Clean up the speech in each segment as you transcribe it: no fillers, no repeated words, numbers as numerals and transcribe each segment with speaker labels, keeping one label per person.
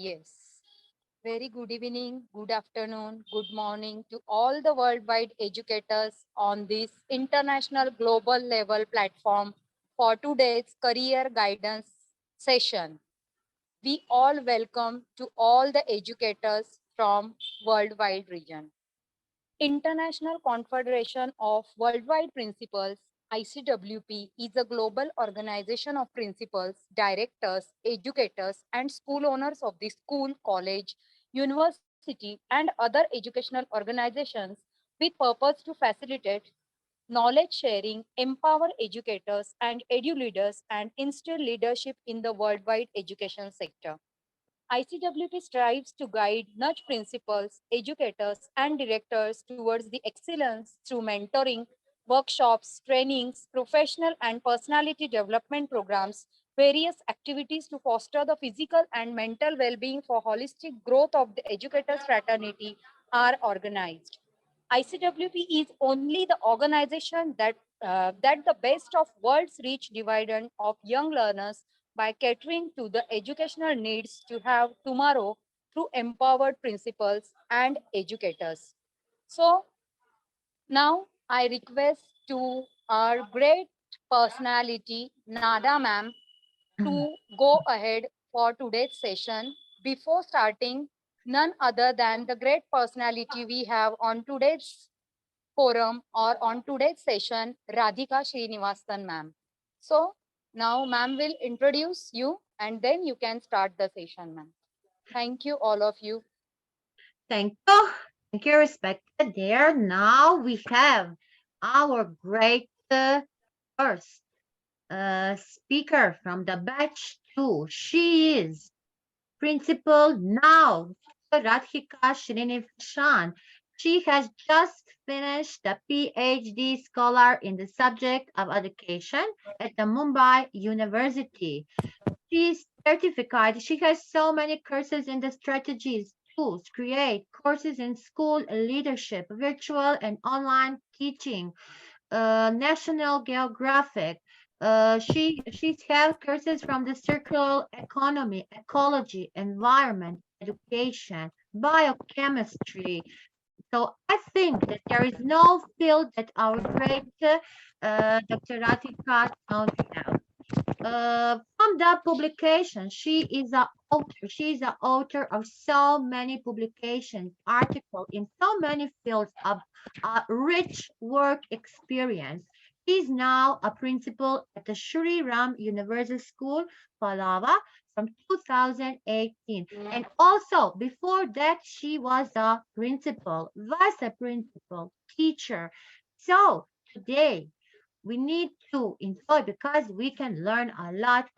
Speaker 1: Yes. Very good evening, good afternoon, good morning to all the worldwide educators on this international global level platform for today's career guidance session. We all welcome to all the educators from worldwide region. International Confederation of Worldwide Principals, ICWP, is a global organization of principals, directors, educators, and school owners of the school, college, university, and other educational organizations with purpose to facilitate knowledge sharing, empower educators and edu leaders, and instill leadership in the worldwide education sector. ICWP strives to guide, nudge principals, educators, and directors towards the excellence through mentoring, workshops, trainings, professional and personality development programs, various activities to foster the physical and mental well-being for holistic growth of the educators fraternity are organized. ICWP is only the organization that the best of world's rich dividend of young learners by catering to the educational needs to have tomorrow through empowered principals and educators. So now I request to our great personality, Nada ma'am, to go ahead for today's session. Before starting, none other than the great personality we have on today's forum or on today's session, Radhika Srinivasan ma'am. So now ma'am will introduce you and then you can start the session, ma'am. Thank you, all of you.
Speaker 2: Thank you. Thank you, respected dear. Now we have our great first speaker from the batch two. She is Principal now, Radhika Srinivasan. She has just finished the PhD scholar in the subject of education at the Mumbai University. She's certified. She has so many courses in the strategies, tools, create courses in school leadership, virtual and online teaching, National Geographic. She's held courses from the circular economy, ecology, environment, education, biochemistry. So I think that there is no field that our great Dr. Radhika don't have. From the publication, she is a author. She is the author of so many publications, articles in so many fields of rich work experience. She is now a principal at the Shri Ram University School, Palava, from 2018. And also, before that, she was a principal, vice principal, teacher. So today, we need to enjoy because we can learn a lot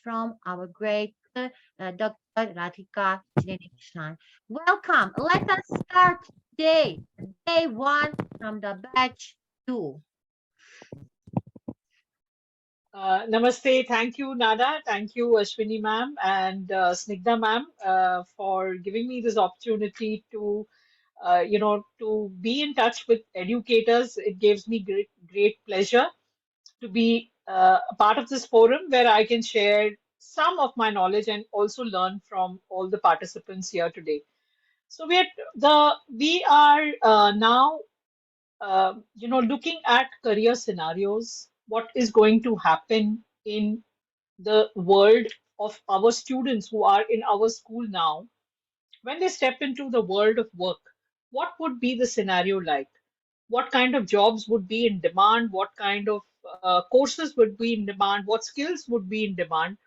Speaker 2: from our great Dr. Radhika Srinivasan. Welcome. Let us start day one from the batch two.
Speaker 3: Namaste. Thank you, Nada. Thank you, Ashwini ma'am and Snigdha ma'am, for giving me this opportunity to, to be in touch with educators. It gives me great pleasure to be a part of this forum where I can share some of my knowledge and also learn from all the participants here today. So we are now looking at career scenarios, what is going to happen in the world of our students who are in our school now, when they step into the world of work, what would be the scenario like? What kind of jobs would be in demand? What kind of courses would be in demand? What skills would be in demand?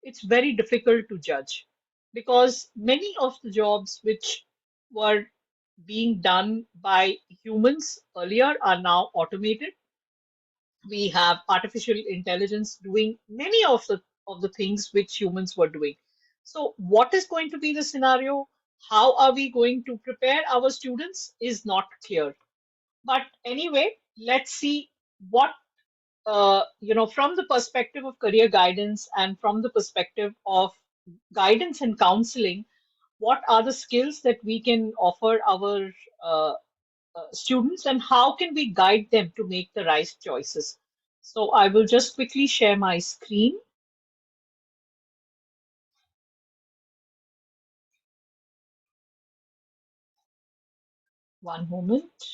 Speaker 3: It's very difficult to judge because many of the jobs which were being done by humans earlier are now automated. We have artificial intelligence doing many of the things which humans were doing. So what is going to be the scenario? How are we going to prepare our students is not clear. But anyway, let's see what from the perspective of career guidance and from the perspective of guidance and counseling, what are the skills that we can offer our uh, students and how can we guide them to make the right choices? So I will just quickly share my screen. One moment.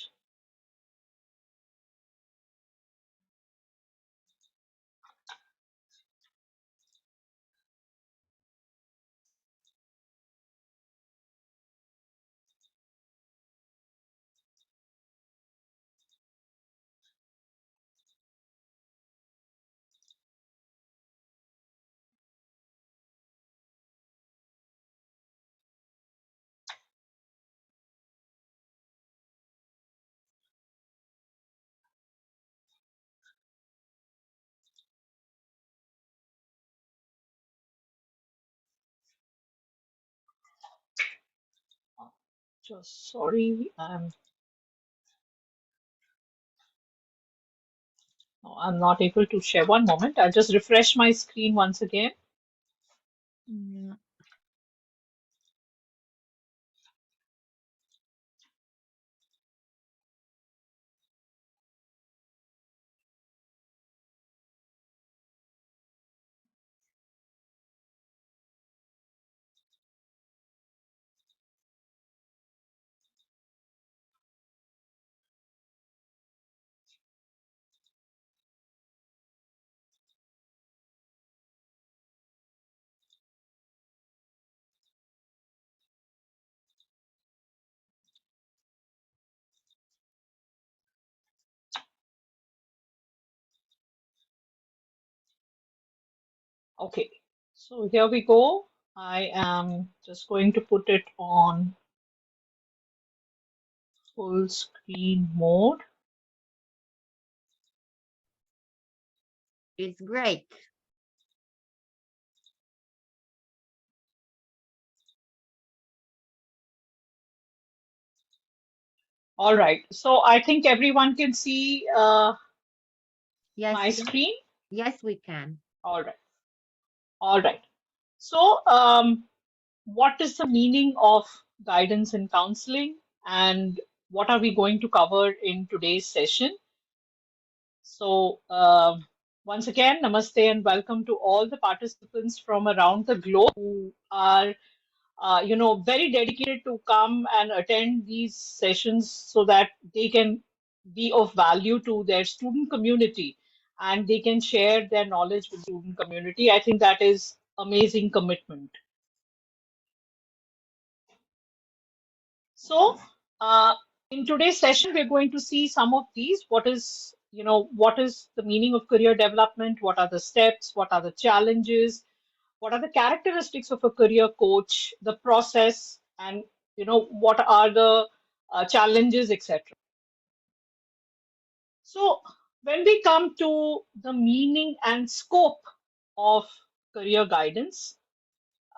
Speaker 3: Just sorry, I'm not able to share. One moment. I'll just refresh my screen once again.
Speaker 2: Mm,
Speaker 3: Okay, so here we go. I am just going to put it on full screen mode.
Speaker 2: it's great.
Speaker 3: All right, so I think everyone can see
Speaker 2: Yes,
Speaker 3: my
Speaker 2: yes,
Speaker 3: screen.
Speaker 2: yes, we can.
Speaker 3: All right, all right. So, what is the meaning of guidance and counseling, and what are we going to cover in today's session? So, once again, namaste and welcome to all the participants from around the globe who are, very dedicated to come and attend these sessions so that they can be of value to their student community and they can share their knowledge with the student community. I think that is amazing commitment. So, uh, in today's session, we're going to see some of these. What is the meaning of career development? What are the steps? What are the challenges? What are the characteristics of a career coach? The process, and what are the challenges, etc. So, when we come to the meaning and scope of career guidance,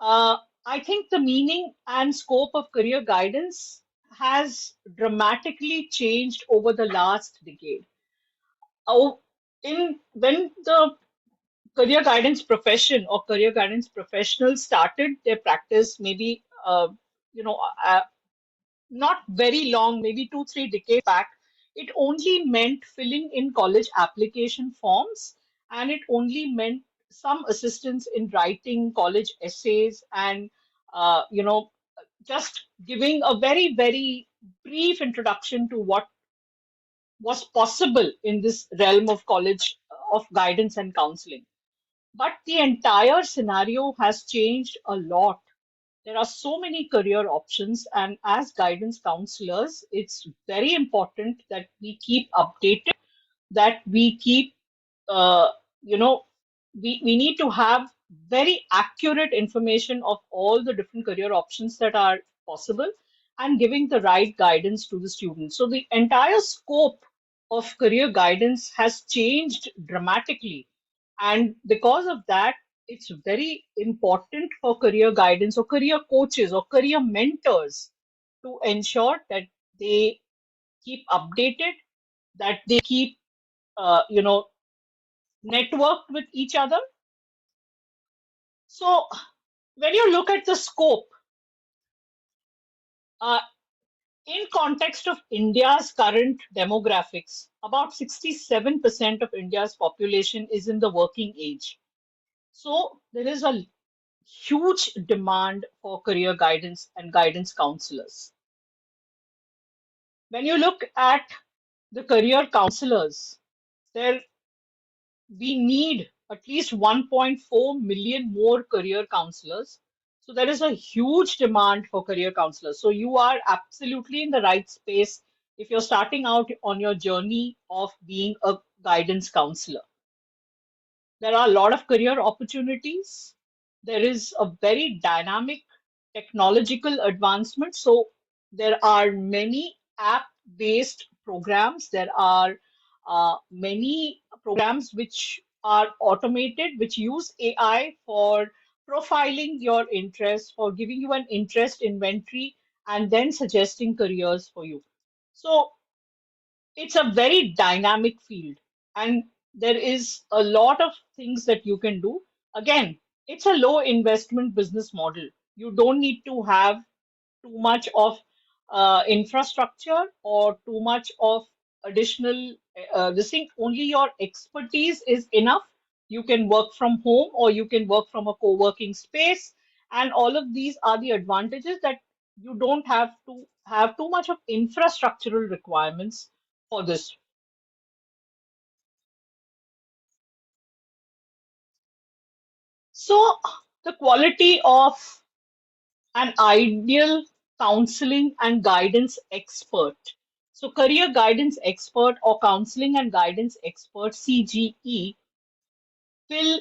Speaker 3: Uh, I think the meaning and scope of career guidance has dramatically changed over the last decade. Oh, in when the career guidance profession or career guidance professionals started their practice, maybe you know, uh, not very long, maybe 2, 3 decades back, it only meant filling in college application forms, and it only meant some assistance in writing college essays and just giving a very, very brief introduction to what was possible in this realm of college of guidance and counseling. But the entire scenario has changed a lot. There are so many career options, and as guidance counselors, it's very important that we keep updated, that we keep, uh, you know, we need to have very accurate information of all the different career options that are possible and giving the right guidance to the students. So the entire scope of career guidance has changed dramatically. And because of that, it's very important for career guidance or career coaches or career mentors to ensure that they keep updated, that they keep, networked with each other. So when you look at the scope, uh, in context of India's current demographics, about 67% of India's population is in the working age. So there is a huge demand for career guidance and guidance counselors. When you look at the career counselors, there we need at least 1.4 million more career counselors. So there is a huge demand for career counselors. So you are absolutely in the right space if you're starting out on your journey of being a guidance counselor. There are a lot of career opportunities. There is a very dynamic technological advancement. So there are many app-based programs. There are many programs which are automated, which use AI for profiling your interest, for giving you an interest inventory, and then suggesting careers for you. So it's a very dynamic field, and there is a lot of things that you can do. Again, it's a low investment business model. You don't need to have too much of infrastructure or too much of additional this thing. Only your expertise is enough. You can work from home or you can work from a co-working space, and all of these are the advantages, that you don't have to have too much of infrastructural requirements for this. So the quality of an ideal counseling and guidance expert. So, career guidance expert or counseling and guidance expert, CGE, will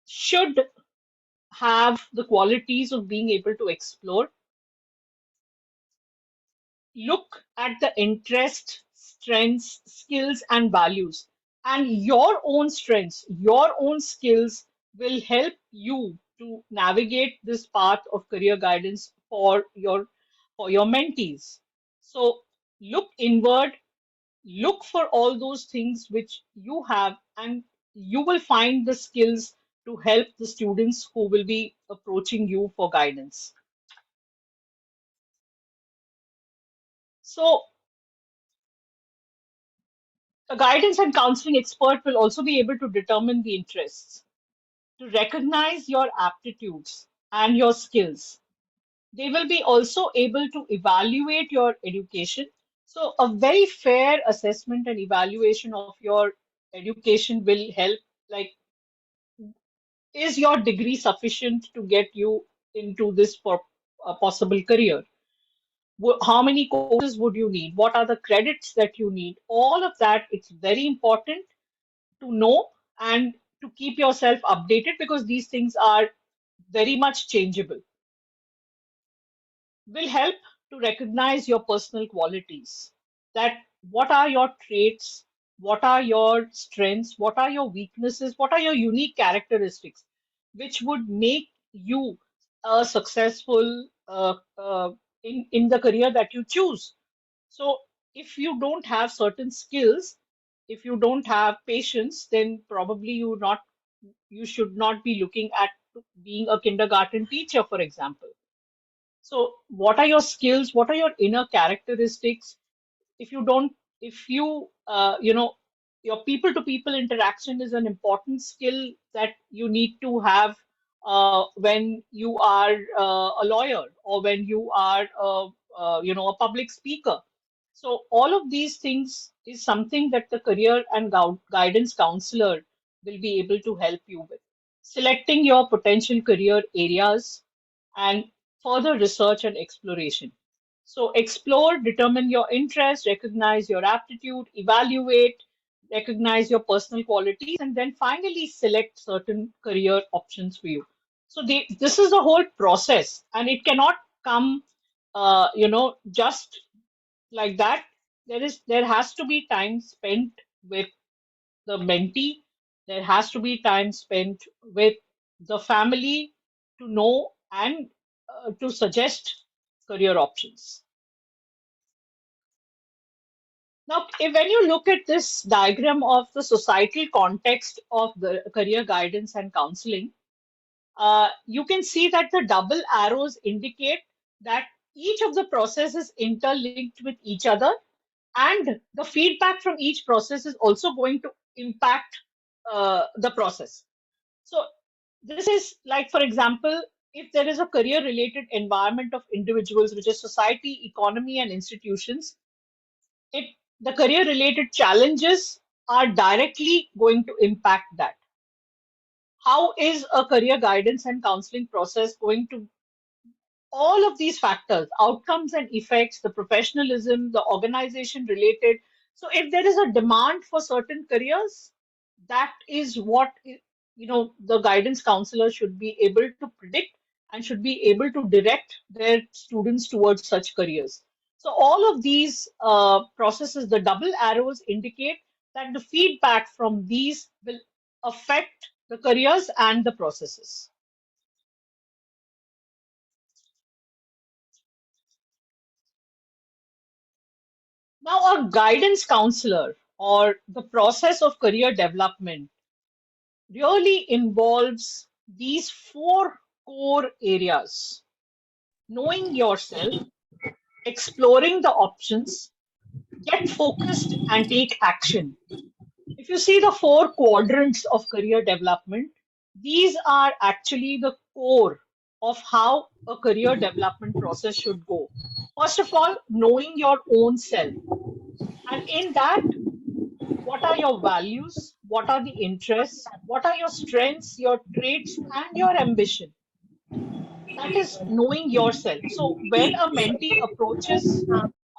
Speaker 3: should have the qualities of being able to explore, look at the interest, strengths, skills, and values. And your own strengths, your own skills will help you to navigate this path of career guidance for your mentees. So look inward, look for all those things which you have, and you will find the skills to help the students who will be approaching you for guidance. So a guidance and counseling expert will also be able to determine the interests, to recognize your aptitudes and your skills. They will be also able to evaluate your education. So, a very fair assessment and evaluation of your education will help. Like, is your degree sufficient to get you into this for a possible career? How many courses would you need? What are the credits that you need? All of that, it's very important to know and to keep yourself updated, because these things are very much changeable. Will help to recognize your personal qualities. That what are your traits, what are your strengths, what are your weaknesses, what are your unique characteristics, which would make you a successful in the career that you choose. So, if you don't have certain skills, if you don't have patience, then probably you should not be looking at being a kindergarten teacher, for example. So, what are your skills? What are your inner characteristics? If you don't, if you, your people to people interaction is an important skill that you need to have when you are a lawyer or when you are, a public speaker. So, all of these things is something that the career and guidance counselor will be able to help you with. Selecting your potential career areas and further research and exploration. So, explore, determine your interest, recognize your aptitude, evaluate, recognize your personal qualities, and then finally select certain career options for you. So, this is a whole process, and it cannot come, just like that. There has to be time spent with the mentee. There has to be time spent with the family to know and to suggest career options. Now, when you look at this diagram of the societal context of the career guidance and counseling, you can see that the double arrows indicate that each of the processes interlinked with each other, and the feedback from each process is also going to impact the process. So, this is like, for example, if there is a career related environment of individuals, which is society, economy, and institutions, it the career related challenges are directly going to impact that. How is a career guidance and counseling process going to all of these factors, outcomes and effects, the professionalism, the organization related. So if there is a demand for certain careers, that is what the guidance counselor should be able to predict and should be able to direct their students towards such careers. So all of these processes, the double arrows indicate that the feedback from these will affect the careers and the processes. Now, a guidance counselor or the process of career development really involves these four core areas: knowing yourself, exploring the options, get focused, and take action. If you see the four quadrants of career development, these are actually the core of how a career development process should go. First of all, knowing your own self. And in that, what are your values? What are the interests? What are your strengths, your traits, and your ambition? That is knowing yourself. So when a mentee approaches,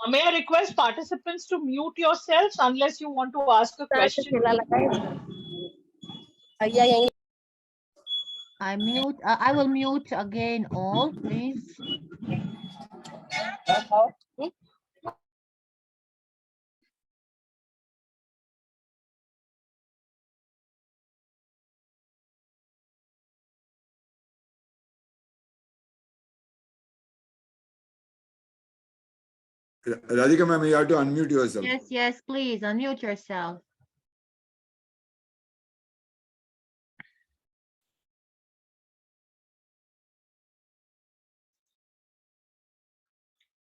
Speaker 3: may I request participants to mute yourselves unless you want to ask a question?
Speaker 2: I will mute again all, please.
Speaker 4: Radhika ma'am, you have to unmute yourself.
Speaker 2: Yes, please unmute yourself.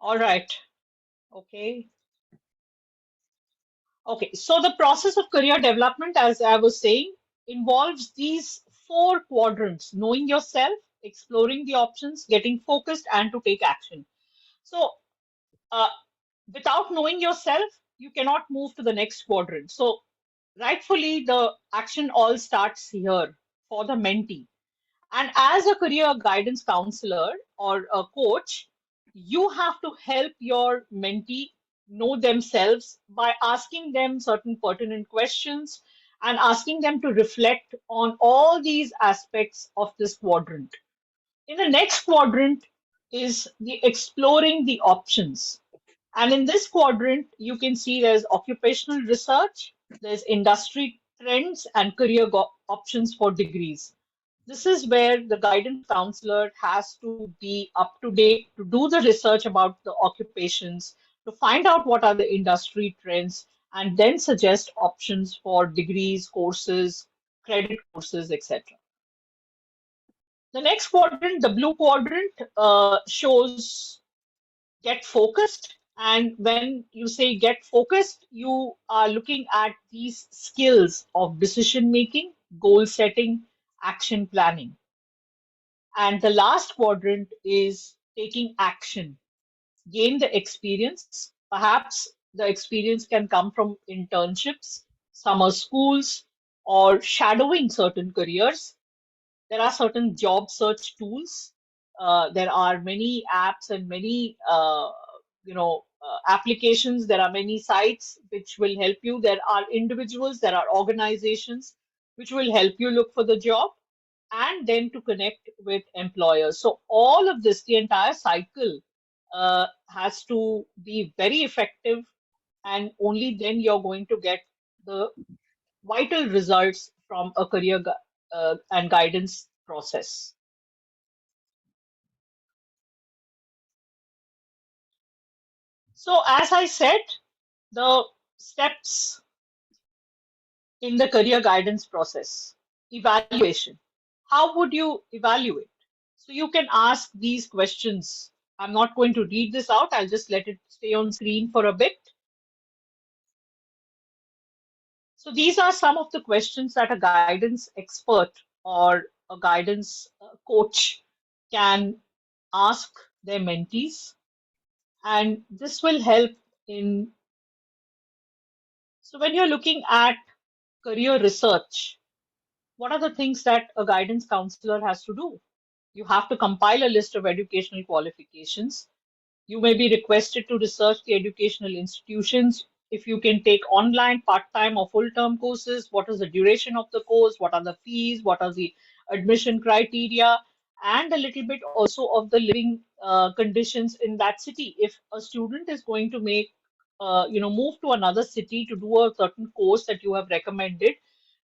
Speaker 3: All right. Okay. Okay. So the process of career development, as I was saying, involves these four quadrants: knowing yourself, exploring the options, getting focused, and to take action. So, uh, without knowing yourself, you cannot move to the next quadrant. So, rightfully, the action all starts here for the mentee. And as a career guidance counselor or a coach, you have to help your mentee know themselves by asking them certain pertinent questions and asking them to reflect on all these aspects of this quadrant. In the next quadrant is the exploring the options. And in this quadrant, you can see there's occupational research, there's industry trends, and career options for degrees. This is where the guidance counselor has to be up to date to do the research about the occupations, to find out what are the industry trends, and then suggest options for degrees, courses, credit courses, etc. The next quadrant, the blue quadrant, shows get focused. And when you say get focused, you are looking at these skills of decision making, goal setting, action planning. And the last quadrant is taking action, gain the experience. Perhaps the experience can come from internships, summer schools, or shadowing certain careers. There are certain job search tools. There are many apps and many applications. There are many sites which will help you. There are individuals, there are organizations which will help you look for the job and then to connect with employers. So all of this, the entire cycle, has to be very effective, and only then you're going to get the vital results from a career and guidance process. So, as I said, the steps in the career guidance process: evaluation. How would you evaluate? So, you can ask these questions. I'm not going to read this out, I'll just let it stay on screen for a bit. So, these are some of the questions that a guidance expert or a guidance coach can ask their mentees, and this will help in So when you're looking at career research, what are the things that a guidance counselor has to do? You have to compile a list of educational qualifications. You may be requested to research the educational institutions, if you can take online, part-time, or full-term courses, what is the duration of the course, what are the fees, what are the admission criteria, and a little bit also of the living conditions in that city. If a student is going to move to another city to do a certain course that you have recommended,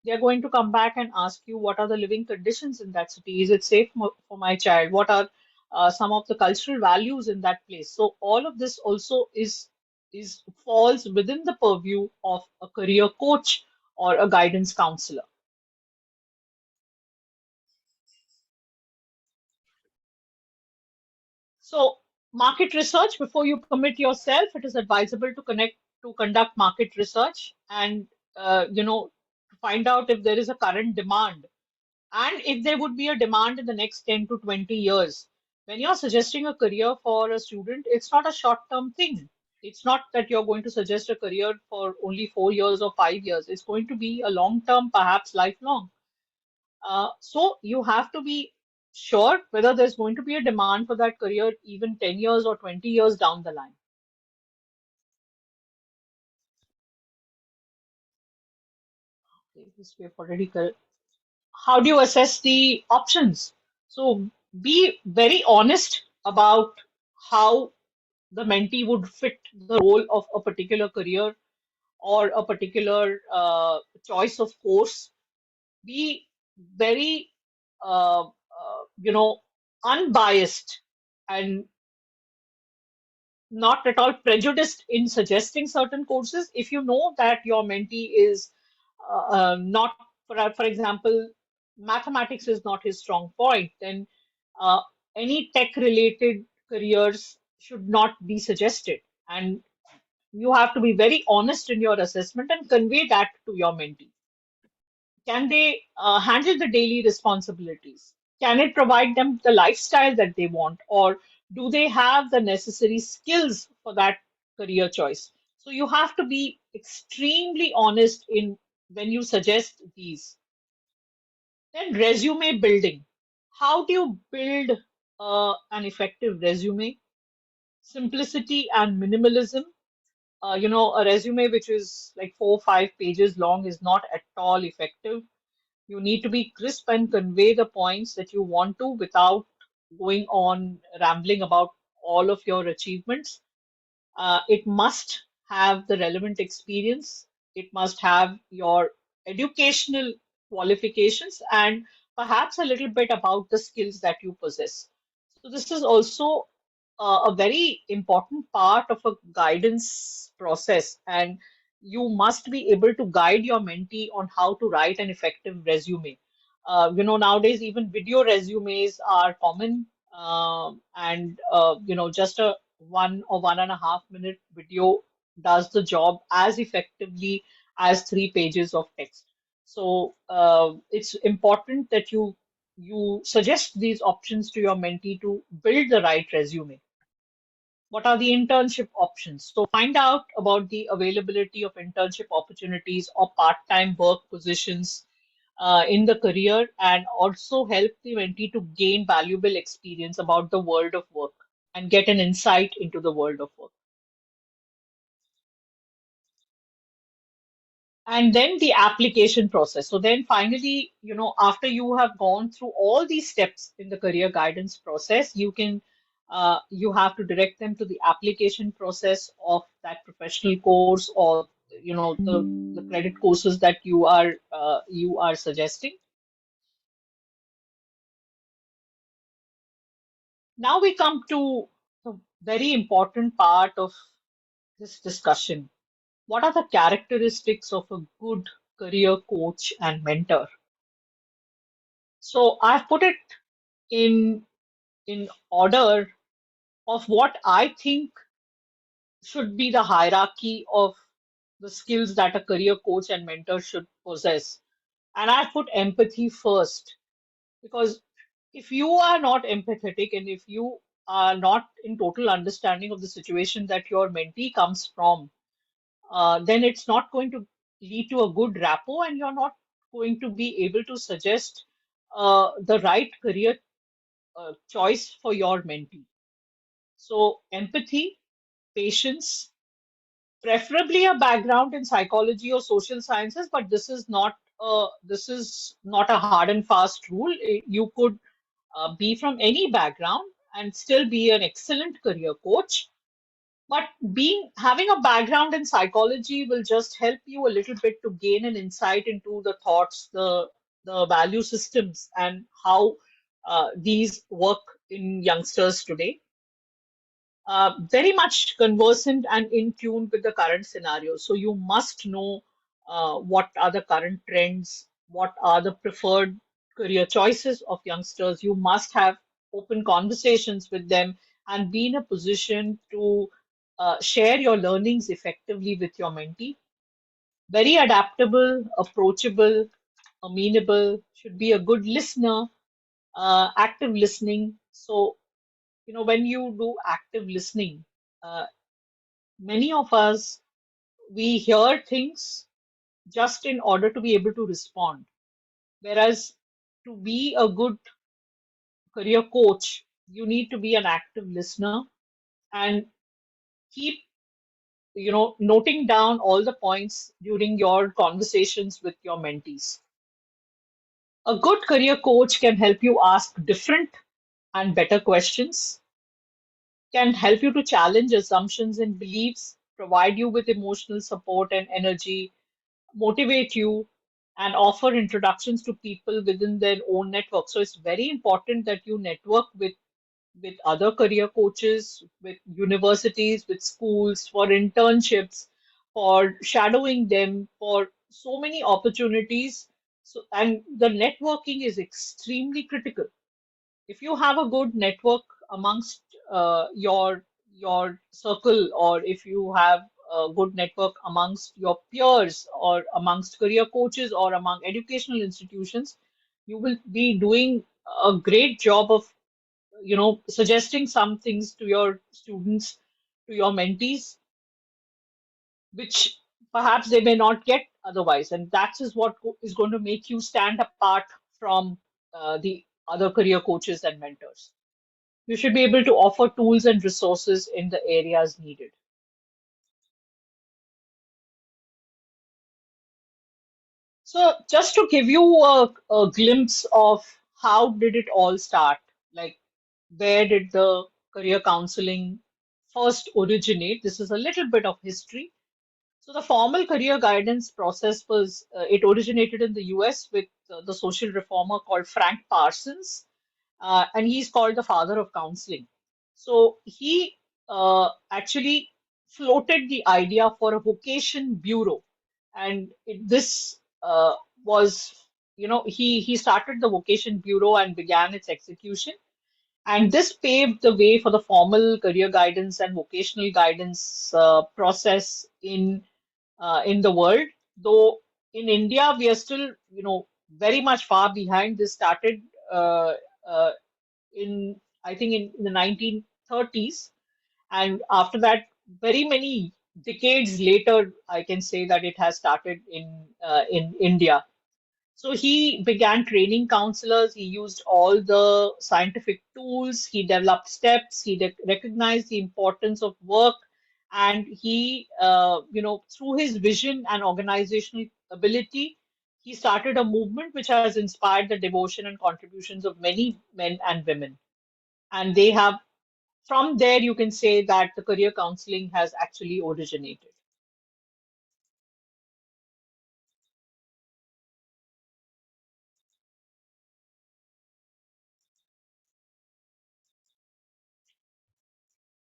Speaker 3: they're going to come back and ask you what are the living conditions in that city. Is it safe for my child? What are some of the cultural values in that place? So all of this also is falls within the purview of a career coach or a guidance counselor. So market research, before you commit yourself, it is advisable to conduct market research and to find out if there is a current demand and if there would be a demand in the next 10 to 20 years. When you're suggesting a career for a student, it's not a short-term thing. It's not that you're going to suggest a career for only 4 years or 5 years. It's going to be a long-term, perhaps lifelong. So you have to be sure whether there's going to be a demand for that career even 10 years or 20 years down the line. Okay, this we have already how do you assess the options? So be very honest about how the mentee would fit the role of a particular career or a particular choice of course. Be very, unbiased and not at all prejudiced in suggesting certain courses. If you know that your mentee is not, for example, mathematics is not his strong point, then uh, any tech related careers should not be suggested. And you have to be very honest in your assessment and convey that to your mentee. Can they handle the daily responsibilities? Can it provide them the lifestyle that they want? Or do they have the necessary skills for that career choice? So you have to be extremely honest in when you suggest these. Then resume building. How do you build an effective resume? Simplicity and minimalism. A resume which is like 4 or 5 pages long is not at all effective. You need to be crisp and convey the points that you want to without going on rambling about all of your achievements. It must have the relevant experience. It must have your educational qualifications and perhaps a little bit about the skills that you possess. So, this is also a very important part of a guidance process, and you must be able to guide your mentee on how to write an effective resume. Nowadays, even video resumes are common, and just a 1 or 1.5 minute video does the job as effectively as 3 pages of text. So it's important that you suggest these options to your mentee to build the right resume. What are the internship options? So find out about the availability of internship opportunities or part-time work positions in the career, and also help the mentee to gain valuable experience about the world of work and get an insight into the world of work. And then the application process. So then finally, after you have gone through all these steps in the career guidance process, you have to direct them to the application process of that professional course, or the credit courses that you are suggesting. Now we come to the very important part of this discussion. What are the characteristics of a good career coach and mentor? So I've put it in in order of what I think should be the hierarchy of the skills that a career coach and mentor should possess. And I put empathy first, because if you are not empathetic and if you are not in total understanding of the situation that your mentee comes from, then it's not going to lead to a good rapport, and you're not going to be able to suggest the right career choice for your mentee. So, empathy, patience, preferably a background in psychology or social sciences, but this is not a hard and fast rule. You could be from any background and still be an excellent career coach. But being having a background in psychology will just help you a little bit to gain an insight into the thoughts, the value systems, and how these work in youngsters today. Very much conversant and in tune with the current scenario. So you must know what are the current trends, what are the preferred career choices of youngsters. You must have open conversations with them and be in a position to share your learnings effectively with your mentee. Very adaptable, approachable, amenable, should be a good listener, active listening. So, when you do active listening, uh, many of us, we hear things just in order to be able to respond. Whereas to be a good career coach, you need to be an active listener and keep, noting down all the points during your conversations with your mentees. A good career coach can help you ask different and better questions, can help you to challenge assumptions and beliefs, provide you with emotional support and energy, motivate you, and offer introductions to people within their own network. So it's very important that you network with other career coaches, with universities, with schools, for internships, for shadowing them, for so many opportunities. So, and the networking is extremely critical. If you have a good network amongst your circle, or if you have a good network amongst your peers, or amongst career coaches, or among educational institutions, you will be doing a great job of suggesting some things to your students, to your mentees, which perhaps they may not get otherwise, and that is what is going to make you stand apart from the other career coaches and mentors. You should be able to offer tools and resources in the areas needed. So just to give you a glimpse of how did it all start, like where did the career counseling first originate? This is a little bit of history. So the formal career guidance process it originated in the US with the social reformer called Frank Parsons, and he's called the father of counseling. So he actually floated the idea for a vocation bureau, and this was, he started the vocation bureau and began its execution. And this paved the way for the formal career guidance and vocational guidance process in the world. Though in India, we are still, very much far behind. This started uh, uh, in, I think, in the 1930s, and after that, very many decades later, I can say that it has started in India. So he began training counselors. He used all the scientific tools. He developed steps. He recognized the importance of work, and he, through his vision and organizational ability, he started a movement which has inspired the devotion and contributions of many men and women. And they have, from there, you can say that the career counseling has actually originated.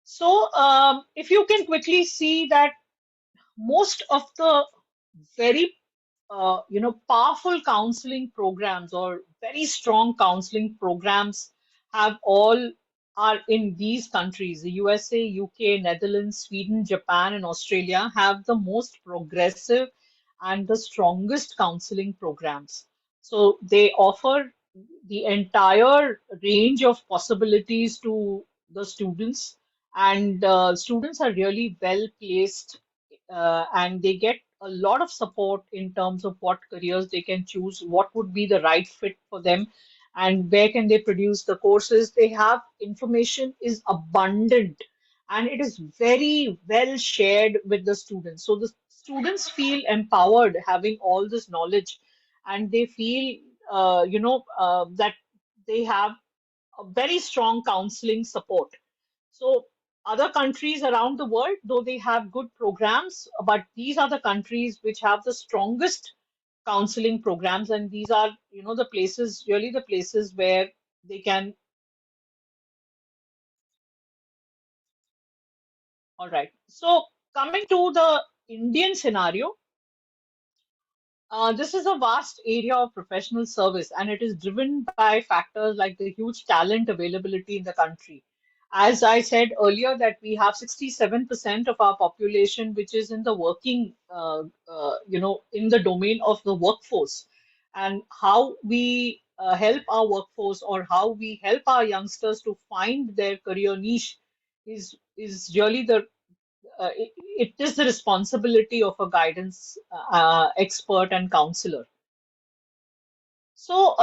Speaker 3: So, if you can quickly see that most of the very powerful counseling programs, or very strong counseling programs, have all are in these countries. The USA, UK, Netherlands, Sweden, Japan, and Australia have the most progressive and the strongest counseling programs. So they offer the entire range of possibilities to the students, and students are really well placed, and they get a lot of support in terms of what careers they can choose, what would be the right fit for them, and where can they produce the courses. They have information is abundant and it is very well shared with the students. So the students feel empowered having all this knowledge, and they feel, that they have a very strong counseling support. So other countries around the world, though they have good programs, but these are the countries which have the strongest counseling programs, and these are, the places, really the places where they can. All right. So coming to the Indian scenario, this is a vast area of professional service, and it is driven by factors like the huge talent availability in the country. As I said earlier, that we have 67% of our population which is in the working, in the domain of the workforce, and how we help our workforce, or how we help our youngsters to find their career niche is really it is the responsibility of a guidance expert and counselor. So,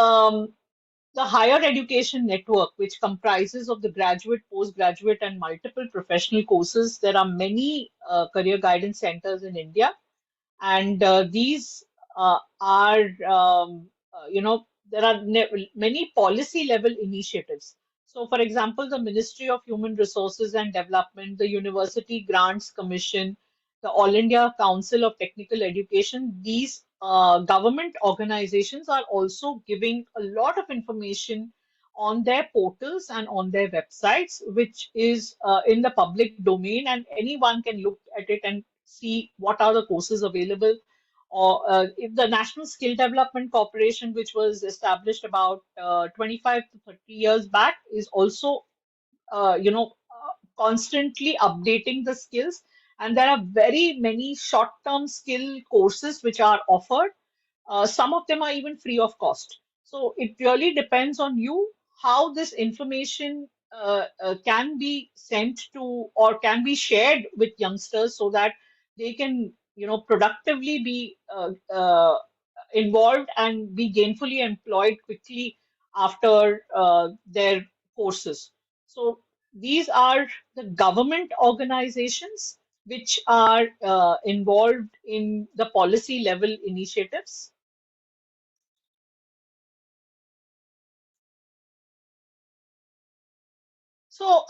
Speaker 3: the higher education network, which comprises of the graduate, postgraduate, and multiple professional courses, there are many career guidance centers in India, and these are there are many policy level initiatives. So for example, the Ministry of Human Resources and Development, the University Grants Commission, the All India Council of Technical Education, these government organizations are also giving a lot of information on their portals and on their websites, which is in the public domain, and anyone can look at it and see what are the courses available. Or if the National Skill Development Corporation, which was established about 25 to 30 years back, is also constantly updating the skills. And there are very many short-term skill courses which are offered. Some of them are even free of cost. So it really depends on you how this information can be sent to, or can be shared with youngsters, so that they can, productively be involved and be gainfully employed quickly after their courses. So these are the government organizations which are involved in the policy level initiatives. So,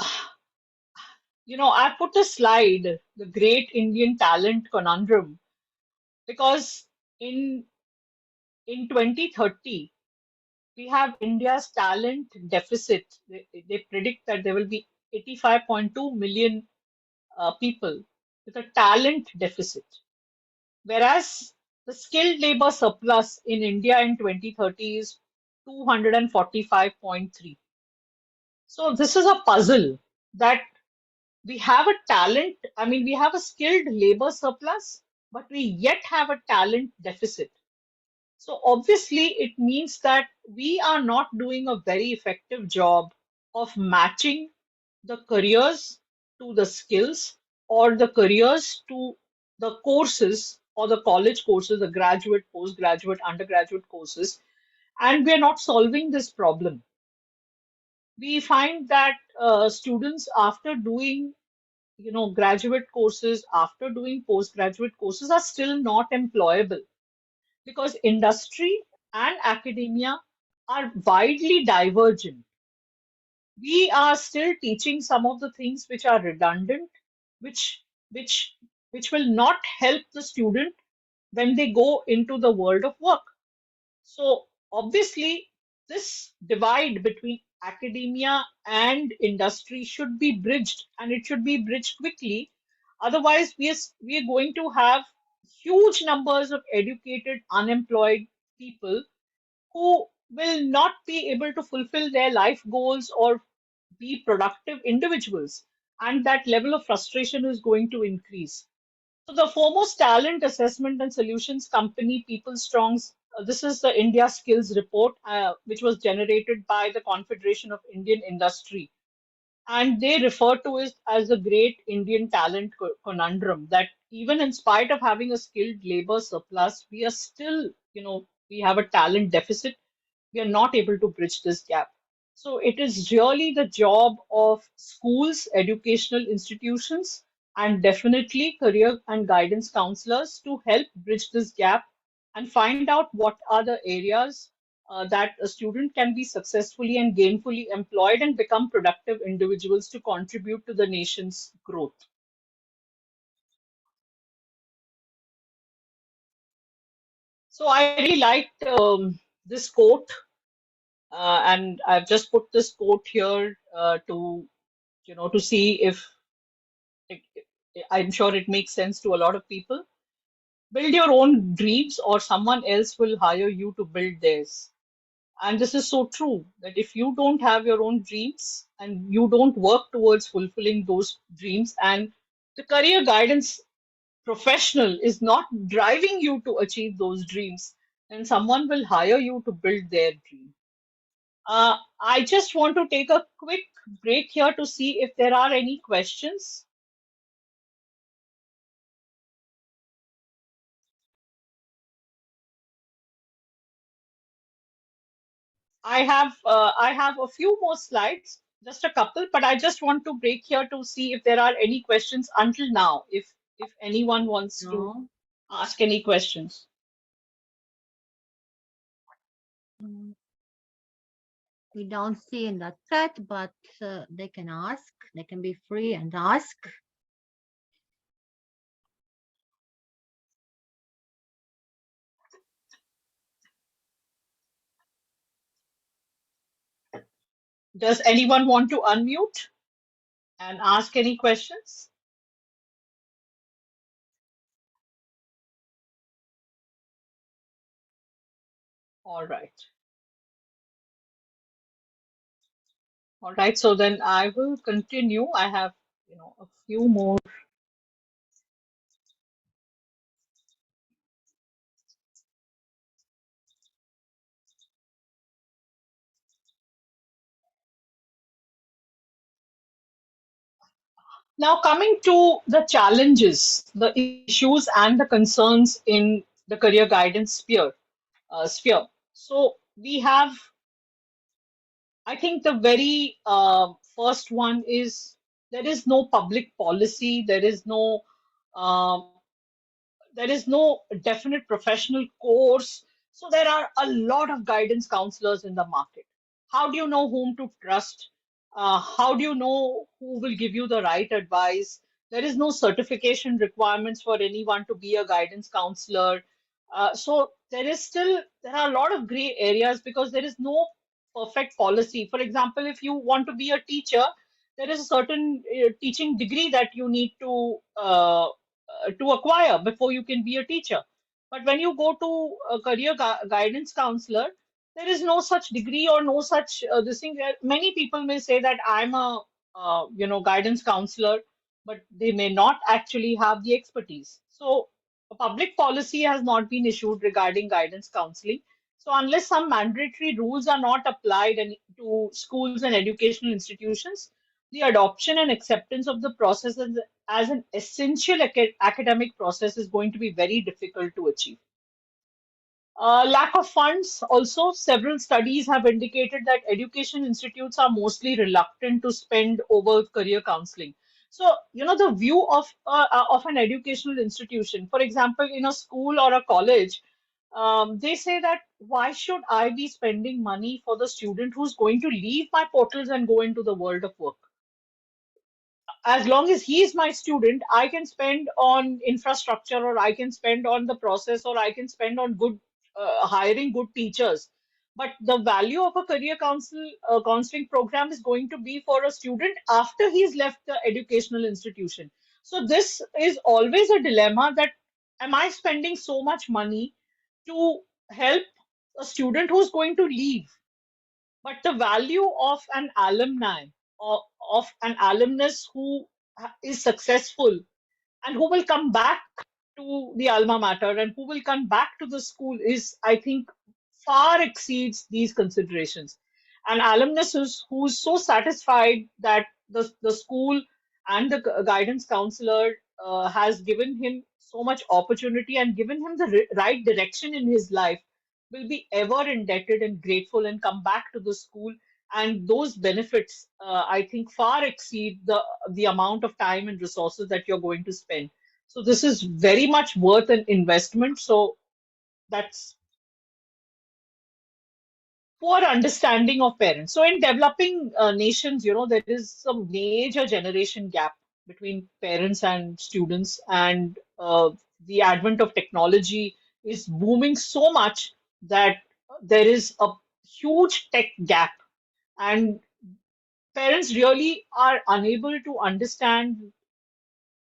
Speaker 3: I put a slide, the Great Indian Talent Conundrum, because in in 2030 we have India's talent deficit. They predict that there will be 85.2 million people with a talent deficit, whereas the skilled labor surplus in India in 2030 is 245.3. So this is a puzzle that we have a talent, I mean, we have a skilled labor surplus, but we yet have a talent deficit. So obviously, it means that we are not doing a very effective job of matching the careers to the skills, or the careers to the courses or the college courses, the graduate, postgraduate, undergraduate courses, and we are not solving this problem. We find that students, after doing graduate courses, after doing postgraduate courses, are still not employable, because industry and academia are widely divergent. We are still teaching some of the things which are redundant, which which which will not help the student when they go into the world of work. So obviously, this divide between academia and industry should be bridged, and it should be bridged quickly. Otherwise, we are going to have huge numbers of educated, unemployed people who will not be able to fulfill their life goals or be productive individuals. And that level of frustration is going to increase. So the foremost talent assessment and solutions company, People Strong's, this is the India Skills Report, which was generated by the Confederation of Indian Industry. And they refer to it as the Great Indian Talent Conundrum, that even in spite of having a skilled labor surplus, we are still, we have a talent deficit. We are not able to bridge this gap. So it is really the job of schools, educational institutions, and definitely career and guidance counselors to help bridge this gap and find out what are the areas that a student can be successfully and gainfully employed and become productive individuals to contribute to the nation's growth. So I really liked this quote, and I've just put this quote here to see if it, I'm sure it makes sense to a lot of people. Build your own dreams, or someone else will hire you to build theirs. And this is so true that if you don't have your own dreams and you don't work towards fulfilling those dreams, and the career guidance professional is not driving you to achieve those dreams, then someone will hire you to build their dream. I just want to take a quick break here to see if there are any questions. I have a few more slides, just a couple, but I just want to break here to see if there are any questions until now, if anyone wants to
Speaker 2: No,
Speaker 3: ask any questions.
Speaker 2: mm, we don't see in the chat, but they can ask. They can be free and ask.
Speaker 3: Does anyone want to unmute and ask any questions? All right. All right. So then I will continue. I have, a few more. Now, coming to the challenges, the issues, and the concerns in the career guidance sphere. So we have, I think, the very first one is there is no public policy, uh, there is no definite professional course. So there are a lot of guidance counselors in the market. How do you know whom to trust? How do you know who will give you the right advice? There is no certification requirements for anyone to be a guidance counselor. So there are a lot of gray areas because there is no perfect policy. For example, if you want to be a teacher, there is a certain teaching degree that you need to acquire before you can be a teacher. But when you go to a career guidance counselor, there is no such degree or no such this thing. Many people may say that I'm a guidance counselor, but they may not actually have the expertise. So a public policy has not been issued regarding guidance counseling. So unless some mandatory rules are not applied to schools and educational institutions, the adoption and acceptance of the process as an essential academic process is going to be very difficult to achieve. Lack of funds. Also, several studies have indicated that education institutes are mostly reluctant to spend over career counseling. So, the view of an educational institution, for example, in a school or a college, they say that why should I be spending money for the student who's going to leave my portals and go into the world of work? As long as he is my student, I can spend on infrastructure, or I can spend on the process, or I can spend on good hiring good teachers. But the value of a career counseling program is going to be for a student after he's left the educational institution. So this is always a dilemma that am I spending so much money to help a student who's going to leave? But the value of an alumni, of an alumnus who is successful and who will come back to the alma mater and who will come back to the school is, I think, far exceeds these considerations. An alumnus who's so satisfied that the school and the guidance counselor has given him so much opportunity and given him the right direction in his life will be ever indebted and grateful and come back to the school. And those benefits, I think, far exceed the amount of time and resources that you're going to spend. So this is very much worth an investment. So that's poor understanding of parents. So in developing nations, there is a major generation gap between parents and students, and the advent of technology is booming so much that there is a huge tech gap, and parents really are unable to understand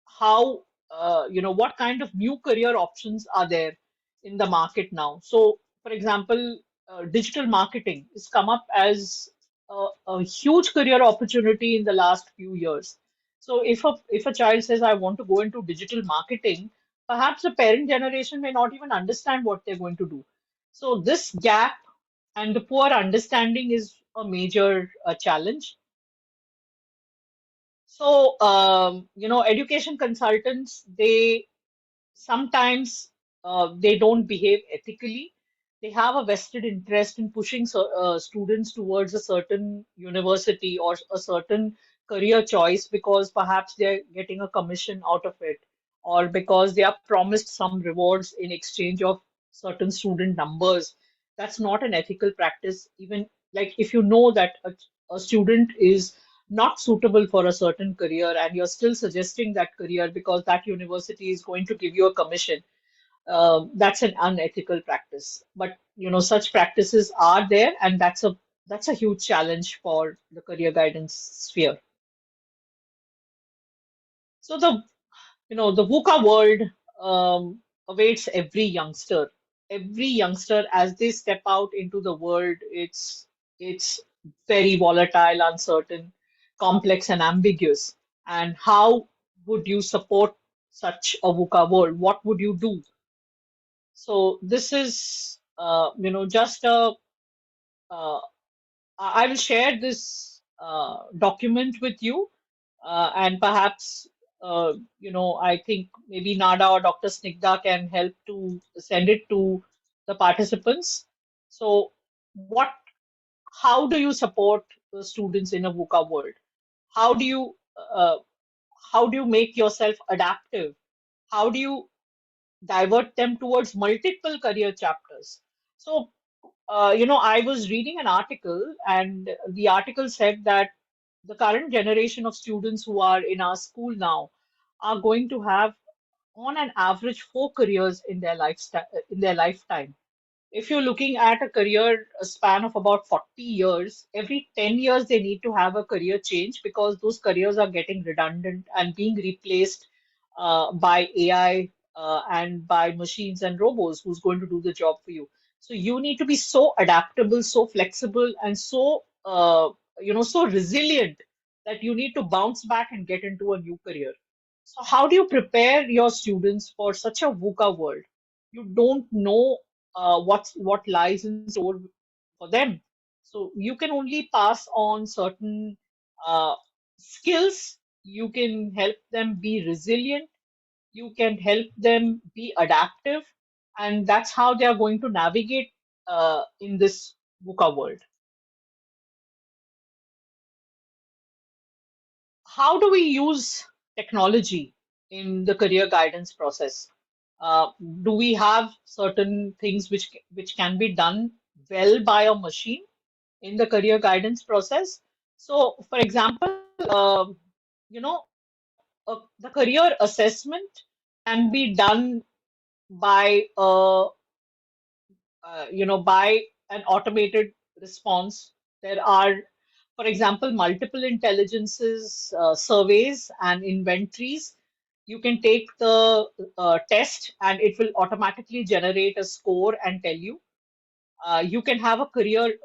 Speaker 3: how what kind of new career options are there in the market now. So, for example, digital marketing has come up as a huge career opportunity in the last few years. So, if a child says, "I want to go into digital marketing," perhaps the parent generation may not even understand what they're going to do. So, this gap and the poor understanding is a major challenge. So, education consultants, they sometimes they don't behave ethically. They have a vested interest in pushing students towards a certain university or a certain career choice because perhaps they're getting a commission out of it, or because they are promised some rewards in exchange of certain student numbers. That's not an ethical practice. Even like if you know that a student is not suitable for a certain career and you're still suggesting that career because that university is going to give you a commission, that's an unethical practice. But such practices are there, and that's a huge challenge for the career guidance sphere. So the VUCA world awaits every youngster. Every youngster, as they step out into the world, it's very volatile, uncertain, complex, and ambiguous. And how would you support such a VUCA world? What would you do? So this is, just a. I will share this document with you, and perhaps, I think maybe Nada or Dr. Snigdha can help to send it to the participants. So, how do you support the students in a VUCA world? How do you, uh, how do you make yourself adaptive? How do you divert them towards multiple career chapters? So, I was reading an article, and the article said that the current generation of students who are in our school now are going to have, on an average, four careers in their lifetime. If you're looking at a career span of about 40 years, every 10 years they need to have a career change because those careers are getting redundant and being replaced by AI and by machines and robots who's going to do the job for you. So you need to be so adaptable, so flexible, and so resilient that you need to bounce back and get into a new career. So how do you prepare your students for such a VUCA world? You don't know what lies in store for them. So you can only pass on certain uh, skills. You can help them be resilient. You can help them be adaptive, and that's how they are going to navigate in this VUCA world. How do we use technology in the career guidance process? Uh, do we have certain things which can be done well by a machine in the career guidance process? So, for example, the career assessment can be done by by an automated response. There are, for example, multiple intelligences, surveys, and inventories. You can take the test and it will automatically generate a score and tell you. You can have a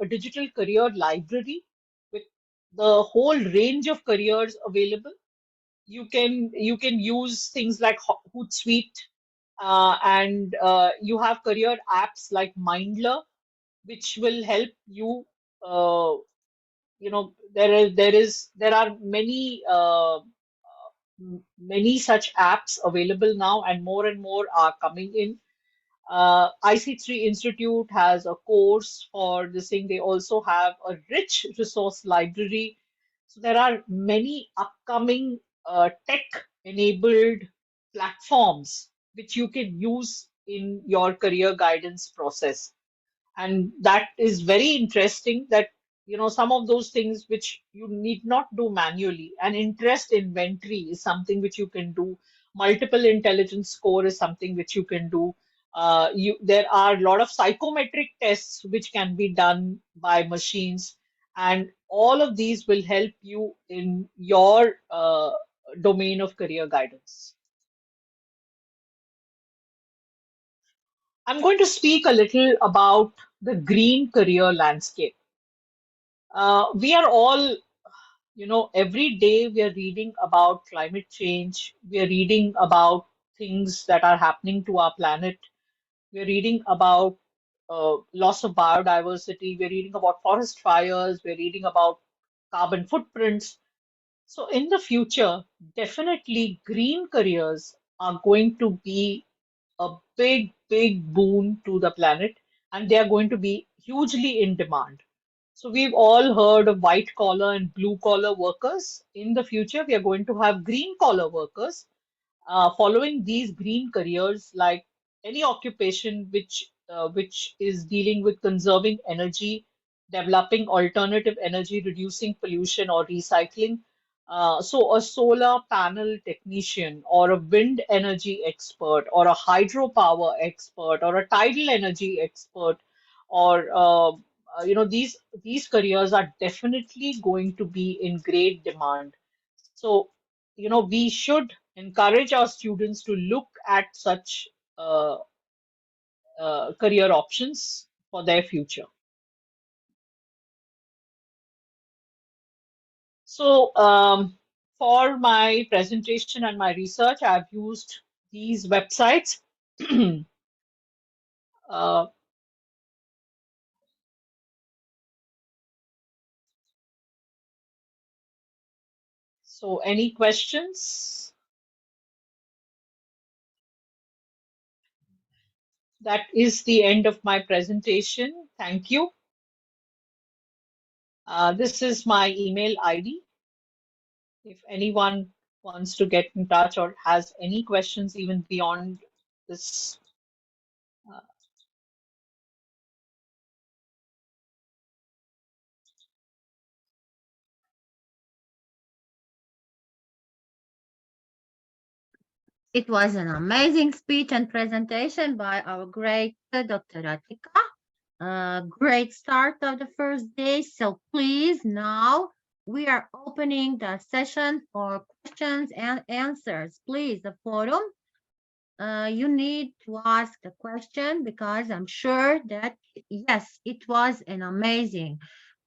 Speaker 3: digital career library with the whole range of careers available. You can use things like Hootsuite, and you have career apps like Mindler, which will help you. There are many many such apps available now, and more are coming in. IC3 Institute has a course for this thing. They also have a rich resource library. So there are many upcoming tech-enabled platforms which you can use in your career guidance process. And that is very interesting that, some of those things which you need not do manually. An interest inventory is something which you can do. Multiple intelligence score is something which you can do. There are a lot of psychometric tests which can be done by machines, and all of these will help you in your domain of career guidance. I'm going to speak a little about the green career landscape. We are all, every day we are reading about climate change. We are reading about things that are happening to our planet. We are reading about loss of biodiversity. We're reading about forest fires. We're reading about carbon footprints. So, in the future, definitely green careers are going to be a big, big boon to the planet, and they are going to be hugely in demand. So we've all heard of white collar and blue collar workers. In the future, we are going to have green collar workers following these green careers, like any occupation which is dealing with conserving energy, developing alternative energy, reducing pollution, or recycling. So a solar panel technician, or a wind energy expert, or a hydropower expert, or a tidal energy expert, or these careers are definitely going to be in great demand. So, we should encourage our students to look at such uh, career options for their future. So, for my presentation and my research, I've used these websites. uh, so, any questions? That is the end of my presentation. Thank you. This is my email ID. If anyone wants to get in touch or has any questions even beyond this. uh,
Speaker 2: It was an amazing speech and presentation by our great Dr. Ratika. Great start of the first day. So please, now we are opening the session for questions and answers. Please, the forum, you need to ask the question because I'm sure that, yes, it was an amazing.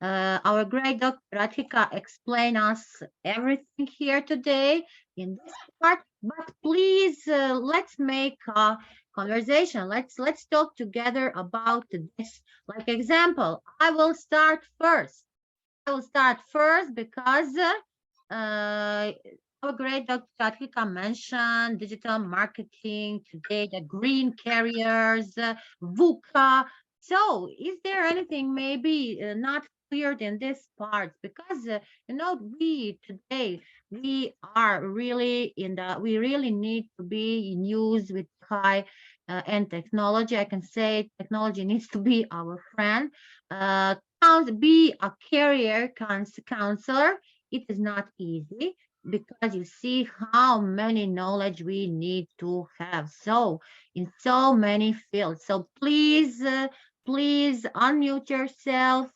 Speaker 2: Our great Dr. Ratika explained us everything here today in this part, but please, let's make a conversation. Let's talk together about this. Like example, I will start first. I will start first because uh, our great Dr. Katrika mentioned digital marketing today, the green carriers, VUCA. So, is there anything maybe not cleared in this part? Because we today we are really we really need to be in use with high and technology. I can say technology needs to be our friend. Uh, be a career counselor. It is not easy because you see how many knowledge we need to have. So in so many fields. So please, please unmute yourself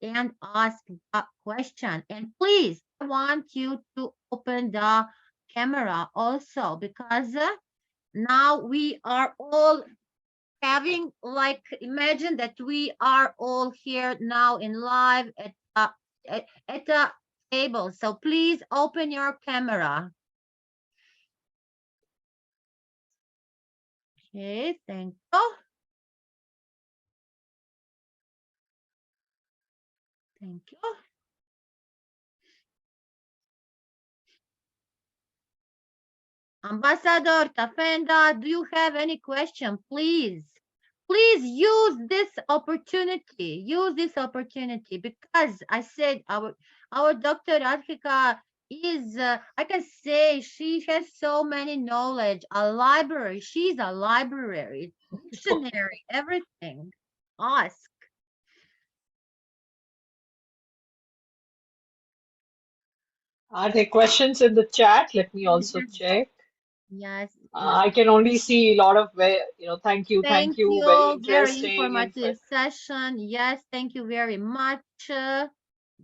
Speaker 2: and ask a question. And please, I want you to open the camera also because now we are all having, like, imagine that we are all here now in live at a table. So please open your camera. Okay, thank you. Thank you. Ambassador Tafenda, do you have any question? Please use this opportunity. Use this opportunity because I said our Dr. Radhika is, I can say she has so many knowledge, a library. She's a library, dictionary, everything. Ask.
Speaker 3: Are there questions in the chat? Let me also
Speaker 2: Yes,
Speaker 3: check.
Speaker 2: yes.
Speaker 3: I can only see a lot of, thank
Speaker 2: Thank
Speaker 3: you, very
Speaker 2: you. Very
Speaker 3: interesting.
Speaker 2: informative session. Yes, thank you very much.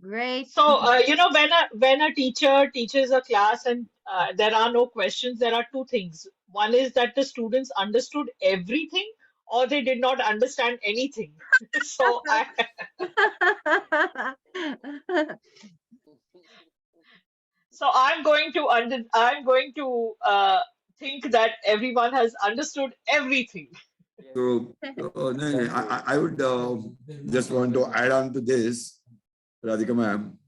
Speaker 2: Great.
Speaker 3: So, when a teacher teaches a class and there are no questions, there are two things. One is that the students understood everything or they did not understand anything. So I'm going to think that everyone has understood everything.
Speaker 4: So, no, no, I would just want to add on to this, Radhika ma'am.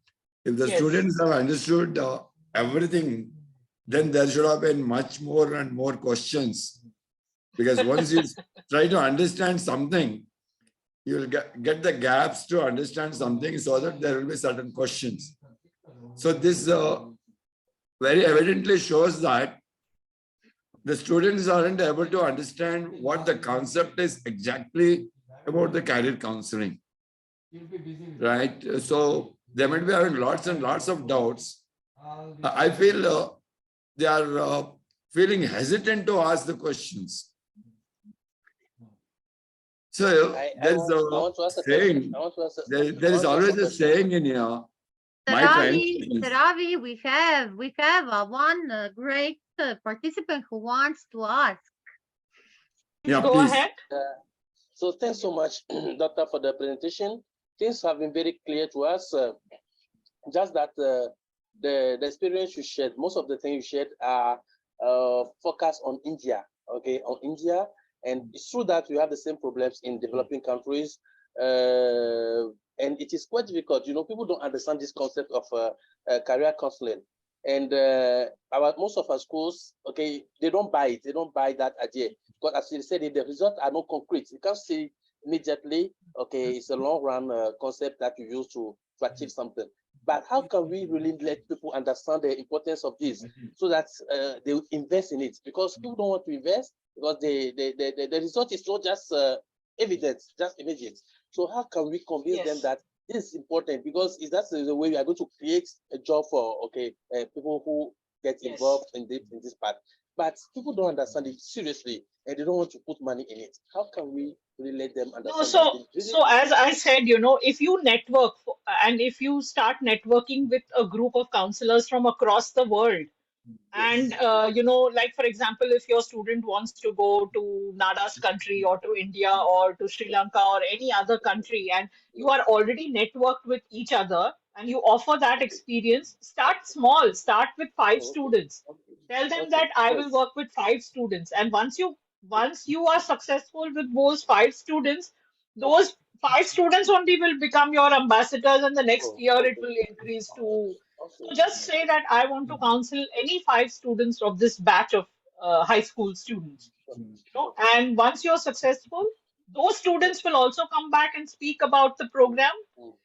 Speaker 4: If the
Speaker 3: Yes.
Speaker 4: students have understood everything, then there should have been much more and more questions. Because once you try to understand something, you will get the gaps to understand something so that there will be certain questions. So this very evidently shows that the students aren't able to understand what the concept is exactly about the career counseling, right? So they might be having lots and lots of doubts. I feel they are feeling hesitant to ask the questions. So there's a saying, there is always a saying in here, my friends.
Speaker 2: Ravi, we have one great participant who wants to ask.
Speaker 4: Yeah,
Speaker 3: Go
Speaker 4: please.
Speaker 3: ahead.
Speaker 5: So thanks so much, Doctor, for the presentation. Things have been very clear to us. Just that the experience you shared, most of the things you shared are focused on India, okay, on India. And it's true that we have the same problems in developing countries. And it is quite difficult. You know, people don't understand this concept of career counseling. And most of our schools, okay, they don't buy it. They don't buy that idea. Because as you said, the results are not concrete. You can't see immediately, okay, it's a long run concept that you use to achieve something. But how can we really let people understand the importance of this so that they will invest in it? Because people don't want to invest because the result is not just evident, just immediate. So how can we convince them
Speaker 3: Yes.
Speaker 5: that this is important? Because is that the way we are going to create a job for people who get
Speaker 3: Yes.
Speaker 5: involved in this part. But people don't understand it seriously and they don't want to put money in it. How can we really let them
Speaker 3: No,
Speaker 5: understand that
Speaker 3: so so as I said, if you network and if you start networking with a group of counselors from across the world, and
Speaker 5: yes.
Speaker 3: like for example, if your student wants to go to Nada's country or to India or to Sri Lanka or any other country, and you are already networked with each other and you offer that
Speaker 5: Okay.
Speaker 3: experience, start small, start with five
Speaker 5: Oh, okay.
Speaker 3: students.
Speaker 5: Okay.
Speaker 3: Tell them
Speaker 5: Okay.
Speaker 3: that I will
Speaker 5: Yes.
Speaker 3: work with five students. And once you are successful with those five students,
Speaker 5: Okay.
Speaker 3: those five students only will become your ambassadors, and the next
Speaker 5: Oh,
Speaker 3: year it
Speaker 5: okay.
Speaker 3: will increase to.
Speaker 5: Okay.
Speaker 3: So just say that I want to counsel any five students of this batch of high school students.
Speaker 5: Okay.
Speaker 3: And once you're successful, those students will also come back and speak about the program,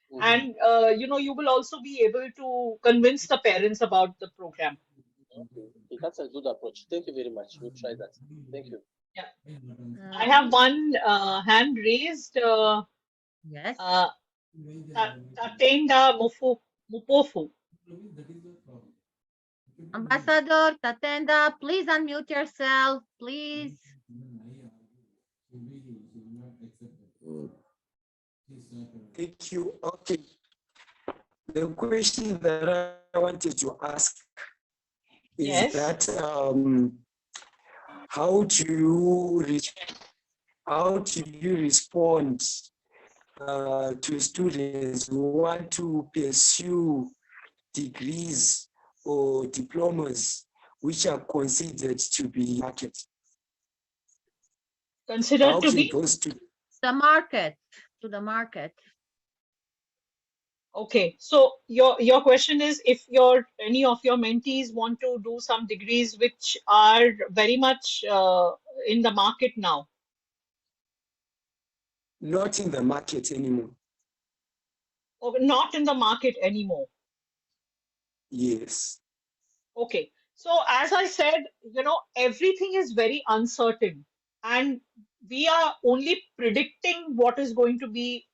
Speaker 5: Mm-hmm.
Speaker 3: and you will also be able to convince the parents about the program.
Speaker 5: Okay. Okay. That's a good approach. Thank you very much. We'll try that. Thank you.
Speaker 3: Yeah. I
Speaker 2: Uh,
Speaker 3: have one hand raised.
Speaker 2: yes.
Speaker 3: Uh, Tatenda Mupofu.
Speaker 2: Ambassador Tatenda, please unmute yourself, please.
Speaker 6: Thank you. Okay. The question that I wanted to ask is
Speaker 3: Yes.
Speaker 6: that how do you how do you respond to students who want to pursue degrees or diplomas which are considered to be market?
Speaker 3: Considered
Speaker 6: How
Speaker 3: to
Speaker 6: can
Speaker 3: be?
Speaker 6: those students
Speaker 2: The market, to the market.
Speaker 3: Okay, so your question is if any of your mentees want to do some degrees which are very much in the market now.
Speaker 6: Not in the market anymore.
Speaker 3: Or not in the market anymore.
Speaker 6: Yes.
Speaker 3: Okay. So as I said, everything is very uncertain, and we are only predicting what is going to be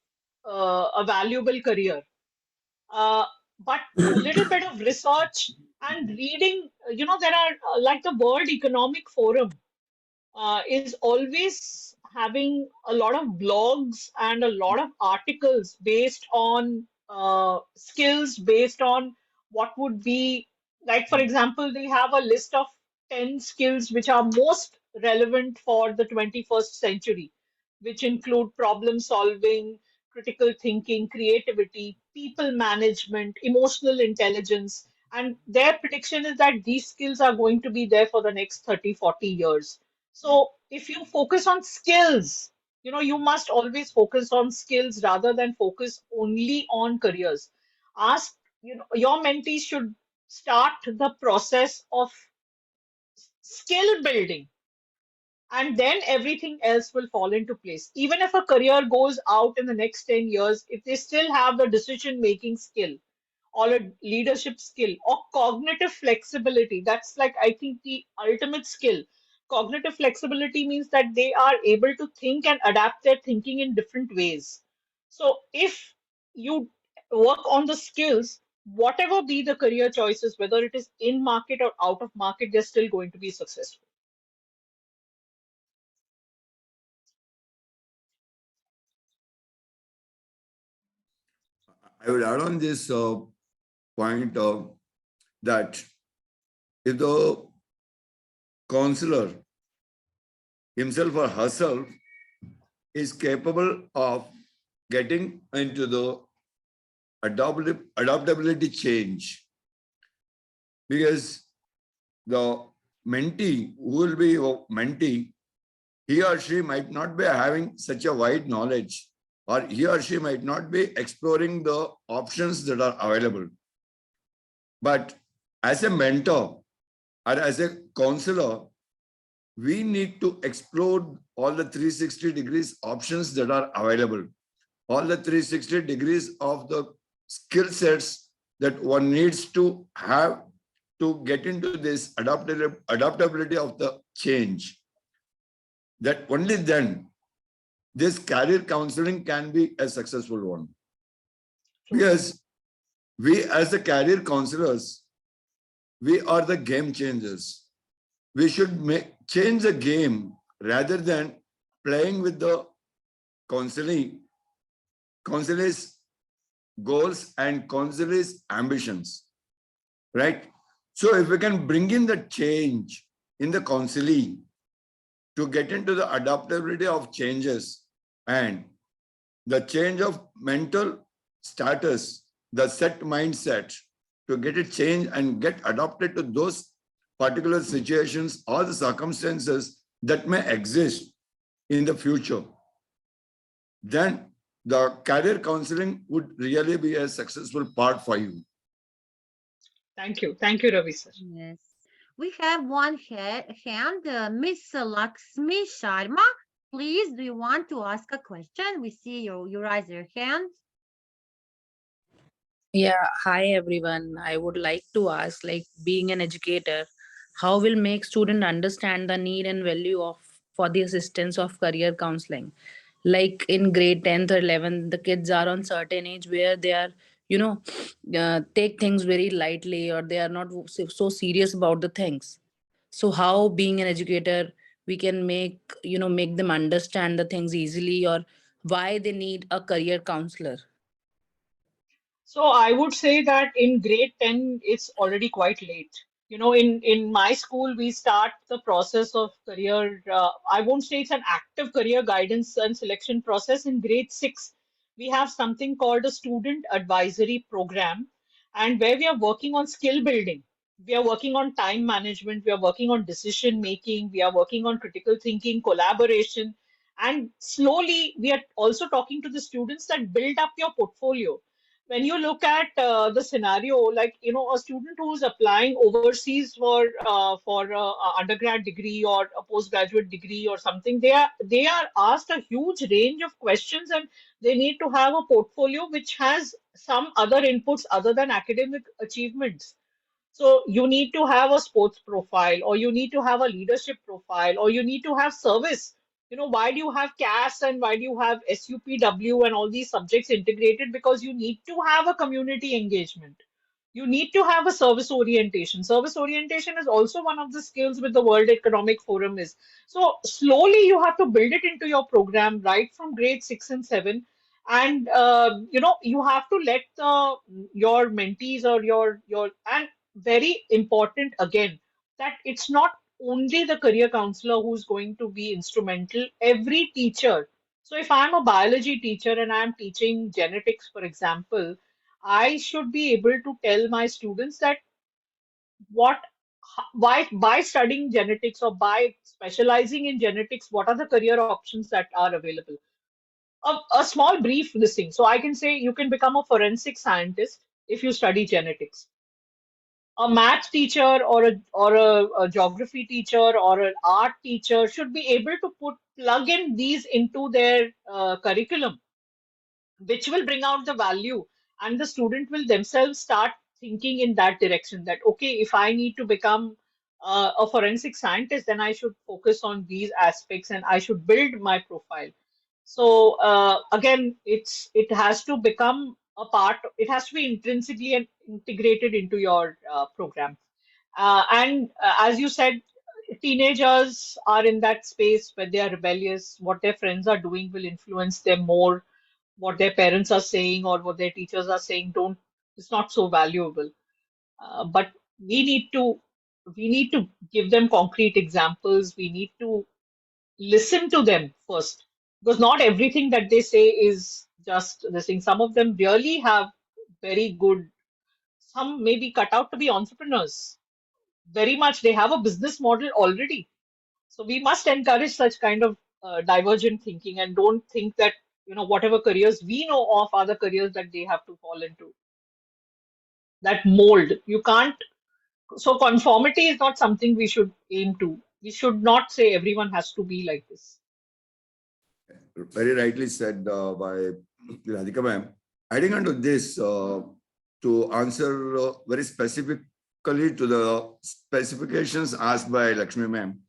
Speaker 3: a valuable career. Uh, but a little bit of research and reading, there are like the World Economic Forum is always having a lot of blogs and a lot of articles based on skills, based on what would be, like, for example, they have a list of 10 skills which are most relevant for the 21st century, which include problem solving, critical thinking, creativity, people management, emotional intelligence. And their prediction is that these skills are going to be there for the next 30, 40 years. So if you focus on skills, you must always focus on skills rather than focus only on careers. Ask, your mentees should start the process of skill building, and then everything else will fall into place. Even if a career goes out in the next 10 years, if they still have the decision making skill or a leadership skill or cognitive flexibility, that's like, I think, the ultimate skill. Cognitive flexibility means that they are able to think and adapt their thinking in different ways. So if you work on the skills, whatever be the career choices, whether it is in market or out of market, they're still going to be successful.
Speaker 4: I would add on this point that if the counselor himself or herself is capable of getting into the adaptability change, because the mentee who will be your mentee, he or she might not be having such a wide knowledge, or he or she might not be exploring the options that are available. But as a mentor or as a counselor, we need to explore all the 360 degrees options that are available, all the 360 degrees of the skill sets that one needs to have to get into this adaptability of the change. That only then this career counseling can be a successful one. Because we as the career counselors, we are the game changers. We should change the game rather than playing with the counselors' goals and counselors' ambitions, right? So if we can bring in the change in the counseling to get into the adaptability of changes and the change of mental status, the set mindset, to get it changed and get adapted to those particular situations or the circumstances that may exist in the future, then the career counseling would really be a successful part for you.
Speaker 3: Thank you. Thank you, Ravi sir.
Speaker 2: Yes. We have one hand, Miss Lakshmi Sharma. Please, do you want to ask a question? We see you raise your hand.
Speaker 7: Yeah, hi everyone. I would like to ask, like being an educator, how will make student understand the need and value of for the assistance of career counseling? Like in grade 10th or 11th, the kids are on certain age where they are, you know, take things very lightly or they are not so serious about the things. So how being an educator we can make, make them understand the things easily or why they need a career counselor?
Speaker 3: So I would say that in grade 10, it's already quite late. In my school, we start the process of career. I won't say it's an active career guidance and selection process. In grade 6, we have something called a student advisory program, and where we are working on skill building. We are working on time management. We are working on decision making. We are working on critical thinking, collaboration. And slowly, we are also talking to the students that build up your portfolio. when you look at the scenario, like, a student who's applying overseas for undergrad degree or a postgraduate degree or something, they are asked a huge range of questions, and they need to have a portfolio which has some other inputs other than academic achievements. So you need to have a sports profile, or you need to have a leadership profile, or you need to have service. Why do you have CAS and why do you have SUPW and all these subjects integrated? Because you need to have a community engagement. You need to have a service orientation. Service orientation is also one of the skills with the World Economic Forum is. So slowly you have to build it into your program right from grade 6 and 7. And you have to let your mentees or your and very important again, that it's not only the career counselor who's going to be instrumental, every teacher. So if I'm a biology teacher and I'm teaching genetics, for example, I should be able to tell my students that what why by studying genetics or by specializing in genetics, what are the career options that are available. A small brief listing. So I can say you can become a forensic scientist if you study genetics. A math teacher or a geography teacher or an art teacher should be able to plug in these into their curriculum, which will bring out the value, and the student will themselves start thinking in that direction, that okay, if I need to become a forensic scientist, then I should focus on these aspects and I should build my profile. So again, it has to become a part. It has to be intrinsically and integrated into your program. And as you said, teenagers are in that space where they are rebellious. What their friends are doing will influence them more. What their parents are saying or what their teachers are saying don't is not so valuable. But we need to we need to give them concrete examples. We need to listen to them first, because not everything that they say is just this thing. Some of them really have very good, some may be cut out to be entrepreneurs. Very much, they have a business model already. So we must encourage such kind of divergent thinking, and don't think that whatever careers we know of are the careers that they have to fall into. That mold, you can't. So conformity is not something we should aim to. We should not say everyone has to be like this.
Speaker 4: Very rightly said by Radhika ma'am. Adding on to this, to answer very specifically to the specifications asked by Lakshmi ma'am,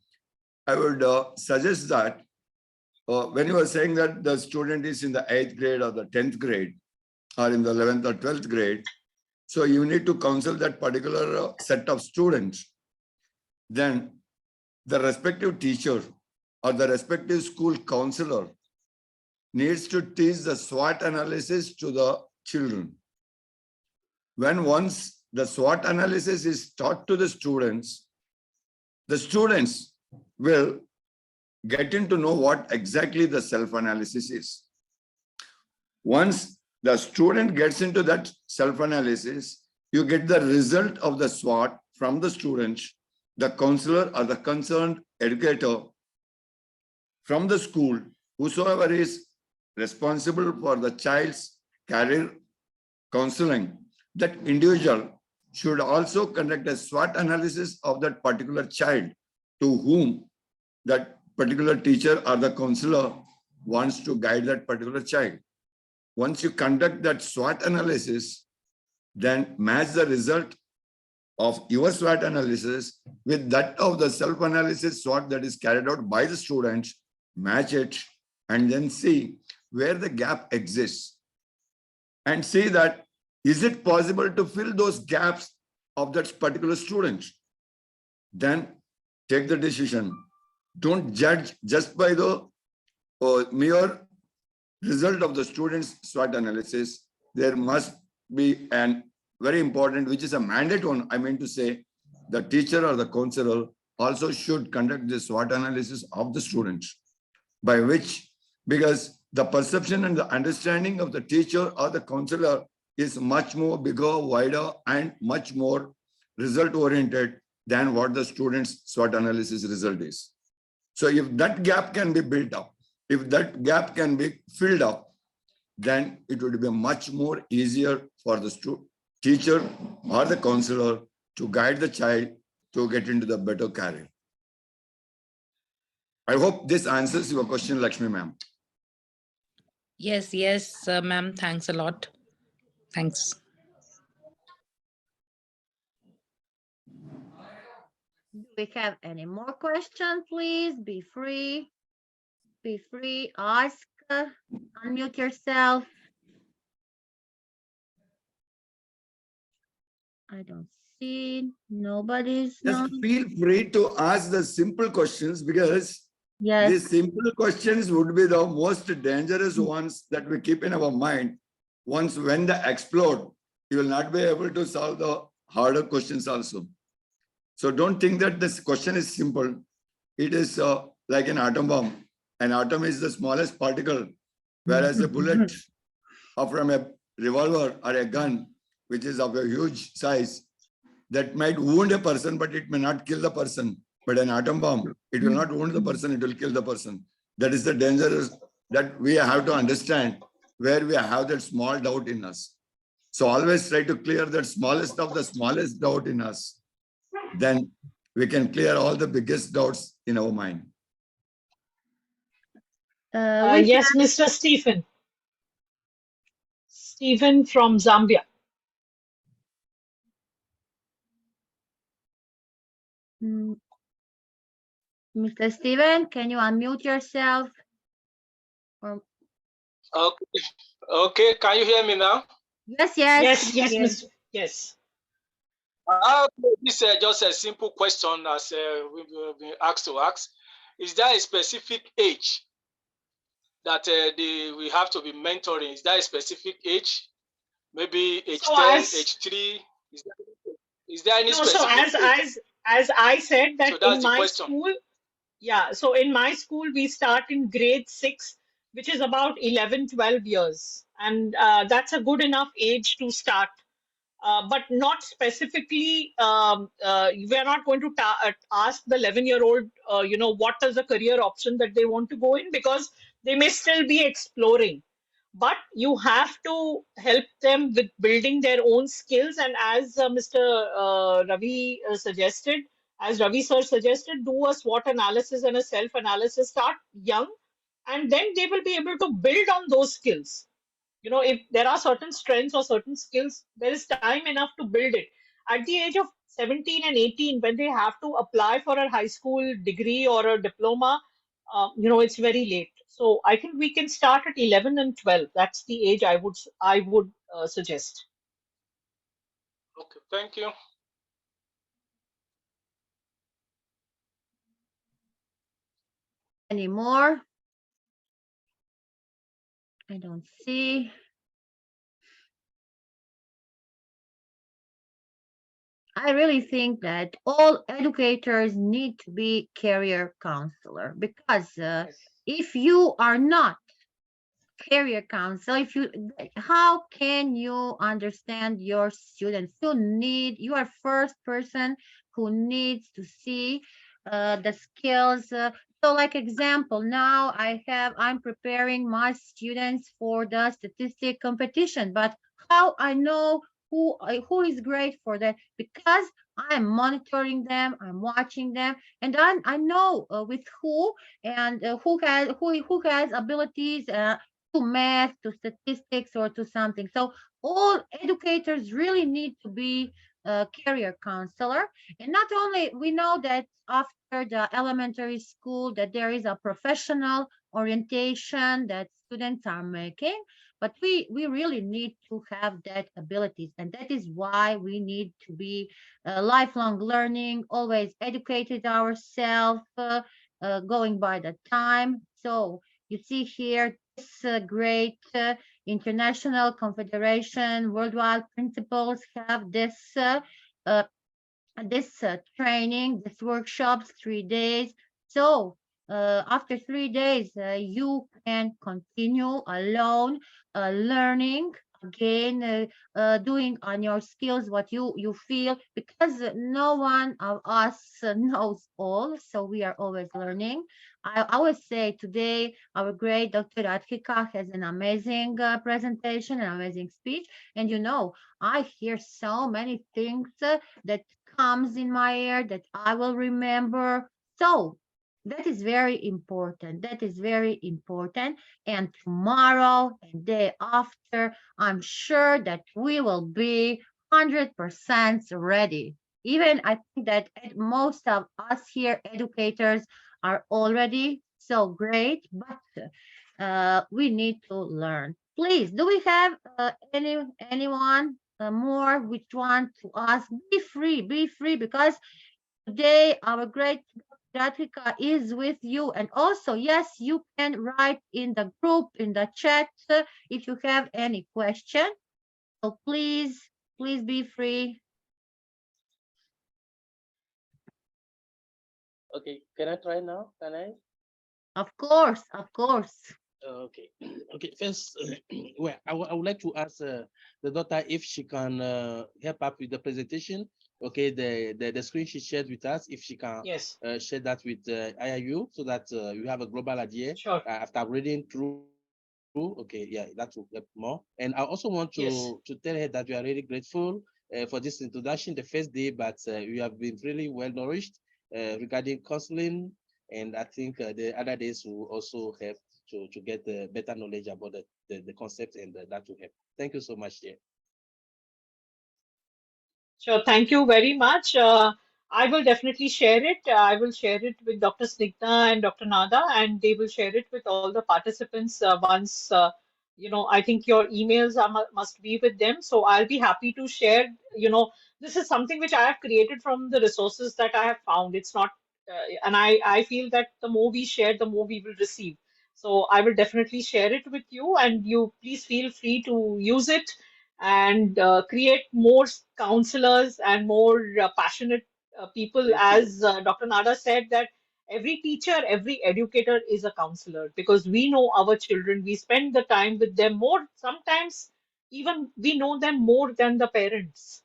Speaker 4: I would suggest that when you are saying that the student is in the 8th grade or the 10th grade or in the 11th or 12th grade, so you need to counsel that particular set of students. Then the respective teacher or the respective school counselor needs to teach the SWOT analysis to the children. When once the SWOT analysis is taught to the students will get to know what exactly the self-analysis is. Once the student gets into that self-analysis, you get the result of the SWOT from the students, the counselor or the concerned educator from the school, whosoever is responsible for the child's career counseling, that individual should also conduct a SWOT analysis of that particular child to whom that particular teacher or the counselor wants to guide that particular child. Once you conduct that SWOT analysis, then match the result of your SWOT analysis with that of the self-analysis SWOT that is carried out by the students, match it, and then see where the gap exists. And see that, is it possible to fill those gaps of that particular student? Then take the decision. Don't judge just by the mere result of the student's SWOT analysis. There must be an very important, which is a mandate one, I mean to say, the teacher or the counselor also should conduct the SWOT analysis of the students, by which, because the perception and the understanding of the teacher or the counselor is much more bigger, wider, and much more result-oriented than what the student's SWOT analysis result is. So if that gap can be built up, if that gap can be filled up, then it would be much more easier for the teacher or the counselor to guide the child to get into the better career. I hope this answers your question, Lakshmi ma'am.
Speaker 7: Yes, ma'am. Thanks a lot. Thanks.
Speaker 2: Do we have any more questions, please? Be free. Be free. Ask. Unmute yourself. I don't see. Nobody's
Speaker 4: Just
Speaker 2: not.
Speaker 4: feel free to ask the simple questions, because
Speaker 2: Yes.
Speaker 4: these simple questions would be the most dangerous ones that we keep in our mind. Once when they explode, you will not be able to solve the harder questions also. So don't think that this question is simple. It is like an atom bomb. An atom is the smallest particle, whereas a bullet from a revolver or a gun, which is of a huge size, that might wound a person, but it may not kill the person. But an atom bomb, it will not wound the person, it will kill the person. That is the danger that we have to understand, where we have that small doubt in us. So always try to clear that smallest of the smallest doubt in us. Then we can clear all the biggest doubts in our mind.
Speaker 3: Yes, Mr. Stephen. Stephen from Zambia.
Speaker 2: Mr. Steven, can you unmute yourself? Or...
Speaker 6: Okay. Okay. Can you hear me now?
Speaker 2: Yes.
Speaker 3: Yes, Mr. Yes.
Speaker 6: This is just a simple question as we've been asked to ask. Is there a specific age that we have to be mentoring? Is there a specific age? Maybe age
Speaker 3: So
Speaker 6: 10,
Speaker 3: as
Speaker 6: age 3? Is there any
Speaker 3: no, so
Speaker 6: specific age?
Speaker 3: as I said that
Speaker 6: So
Speaker 3: in
Speaker 6: that's the
Speaker 3: my
Speaker 6: question.
Speaker 3: school, yeah, so in my school we start in grade 6, which is about 11, 12 years, and that's a good enough age to start. But not specifically, we are not going to ask the 11-year-old, what is the career option that they want to go in, because they may still be exploring. But you have to help them with building their own skills. And as Mr. Ravi suggested, as Ravi sir suggested, do a SWOT analysis and a self analysis. Start young, and then they will be able to build on those skills. If there are certain strengths or certain skills, there is time enough to build it. At the age of 17 and 18, when they have to apply for a high school degree or a diploma, it's very late. So I think we can start at 11 and 12. That's the age I would suggest.
Speaker 6: Okay, thank you.
Speaker 2: Any more? I don't see. I really think that all educators need to be career counselor, because
Speaker 3: Yes.
Speaker 2: if you are not career counselor, how can you understand your students? You are first person who needs to see the skills. So like example, now I'm preparing my students for the statistic competition, but how I know who is great for that? Because I'm monitoring them, I'm watching them, and I know with who, and who has abilities to math, to statistics, or to something. So all educators really need to be a career counselor. And not only we know that after the elementary school that there is a professional orientation that students are making, but we really need to have that abilities, and that is why we need to be lifelong learning, always educated ourselves, going by the time. So you see here this great international confederation, worldwide principles have uh, this training, this workshops, 3 days. So after 3 days, you can continue alone learning again, doing on your skills what you feel, because no one of us knows all, so we are always learning. I always say today our great Dr. Radhika has an amazing presentation, an amazing speech, and I hear so many things that comes in my ear that I will remember. So that is very important. That is very important. And tomorrow and day after, I'm sure that we will be 100% ready. Even I think that most of us here, educators, are already so great, but we need to learn. Please, do we have anyone more which want to ask? Be free, because today our great Radhika is with you. And also, yes, you can write in the group, in the chat, if you have any question. So please be free.
Speaker 5: Okay, can I try now? Can I?
Speaker 2: Of course, of course.
Speaker 5: Okay. Okay. First, well, I would like to ask the daughter if she can help up with the presentation. Okay, the screen she shared with us, if she can
Speaker 3: Yes,
Speaker 5: share that with IIU so that you have a global idea
Speaker 3: sure.
Speaker 5: after reading through. Okay, yeah, that will help more. And I also want to
Speaker 3: Yes.
Speaker 5: tell her that we are really grateful for this introduction, the first day, but we have been really well nourished regarding counseling, and I think the other days will also help to get better knowledge about the concept, and that will help. Thank you so much, dear.
Speaker 3: Sure. Thank you very much. I will definitely share it. I will share it with Dr. Snigdha and Dr. Nada, and they will share it with all the participants once, I think your emails must be with them. So I'll be happy to share. This is something which I have created from the resources that I have found. It's not, and I feel that the more we share, the more we will receive. So I will definitely share it with you, and you please feel free to use it and create more counselors and more passionate people.
Speaker 5: Thank you.
Speaker 3: As Dr. Nada said, that every teacher, every educator is a counselor because we know our children. We spend the time with them more. Sometimes even we know them more than the parents,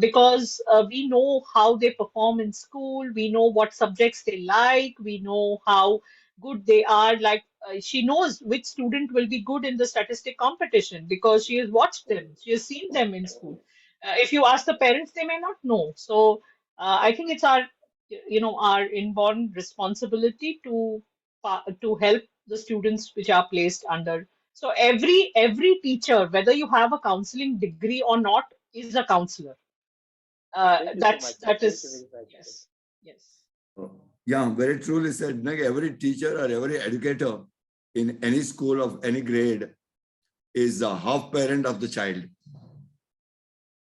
Speaker 3: because we know how they perform in school, we know what subjects they like, we know how good they are. Like she knows which student will be good in the statistic competition because she has watched them, she has seen them in school. If you ask the parents, they may not know. So I think it's our inborn responsibility to help the students which are placed under. So every teacher, whether you have a counseling degree or not, is a counselor.
Speaker 5: Thank you so
Speaker 3: That's
Speaker 5: much.
Speaker 3: that
Speaker 5: Thank you
Speaker 3: is
Speaker 5: very much.
Speaker 3: yes, yes.
Speaker 4: Yeah, very truly said. Like every teacher or every educator in any school of any grade is a half parent of the child,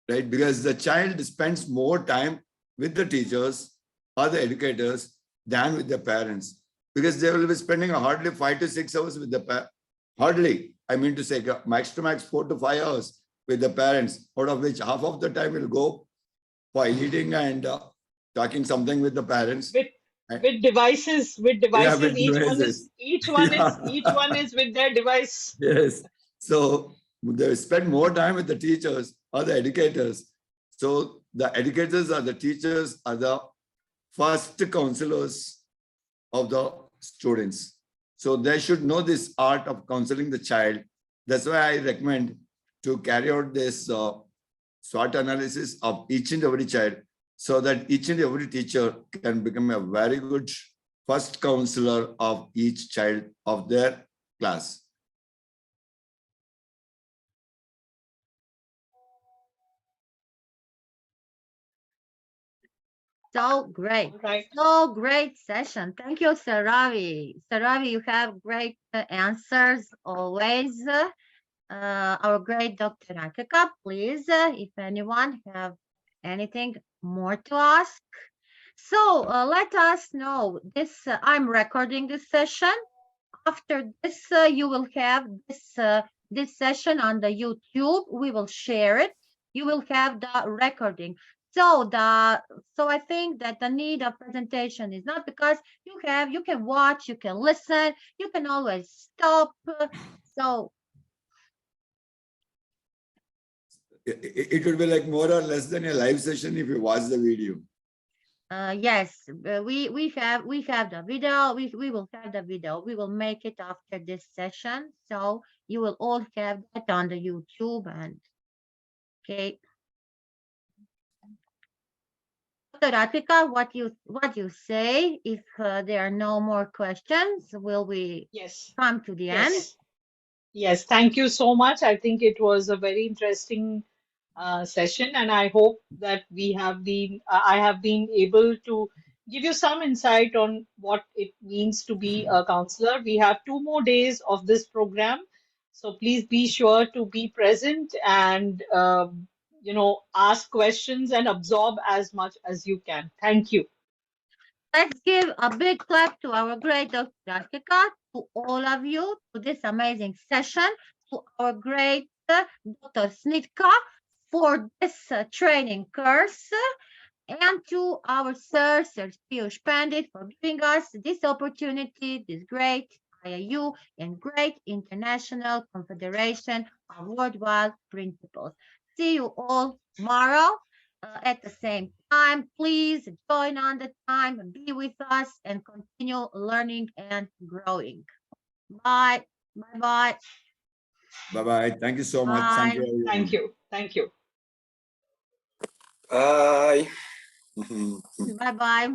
Speaker 4: right? Because the child spends more time with the teachers or the educators than with the parents, because they will be spending hardly 5 to 6 hours with the hardly. I mean to say, max to max 4 to 5 hours with the parents, out of which half of the time will go for eating and talking something with the parents.
Speaker 3: With
Speaker 4: And,
Speaker 3: with
Speaker 4: yeah,
Speaker 3: devices,
Speaker 4: with devices.
Speaker 3: each one is with their device.
Speaker 4: Yes. So they spend more time with the teachers or the educators. So the educators or the teachers are the first counselors of the students. So they should know this art of counseling the child. That's why I recommend to carry out this SWOT analysis of each and every child, so that each and every teacher can become a very good first counselor of each child of their class.
Speaker 2: So great.
Speaker 3: All right.
Speaker 2: So great session. Thank you, Saravi. Saravi, you have great answers always. Our great Dr. Radhika, please, if anyone have anything more to ask. So let us know this. I'm recording this session. After this, you will have this session on the YouTube. We will share it. You will have the recording. So I think that the need of presentation is not, because you can watch, you can listen, you can always stop. So
Speaker 4: it would be like more or less than a live session if you watch the video.
Speaker 2: Yes, we have the video. We will have the video. We will make it after this session, so you will all have that on the YouTube. And okay, Dr. Radhika, what you say? If there are no more questions, will we
Speaker 3: Yes.
Speaker 2: come to the end?
Speaker 3: Yes. Yes. Thank you so much. I think it was a very interesting session, and I hope that I have been able to give you some insight on what it means to be a counselor. We have 2 more days of this program, so please be sure to be present and ask questions and absorb as much as you can. Thank you.
Speaker 2: Let's give a big clap to our great Dr. Radhika, to all of you, to this amazing session, to our great Dr. Snitka for this training course, and to our Sir Piyush Pandit for giving us this opportunity, this great IIU and great international confederation of worldwide principles. See you all tomorrow at the same time. Please join on the time, be with us, and continue learning and growing. Bye. Bye-bye.
Speaker 4: Bye-bye. Thank you so much. Thank you,
Speaker 2: Bye.
Speaker 3: Thank
Speaker 4: everyone.
Speaker 3: you. Thank you.
Speaker 4: Bye.
Speaker 2: Bye-bye.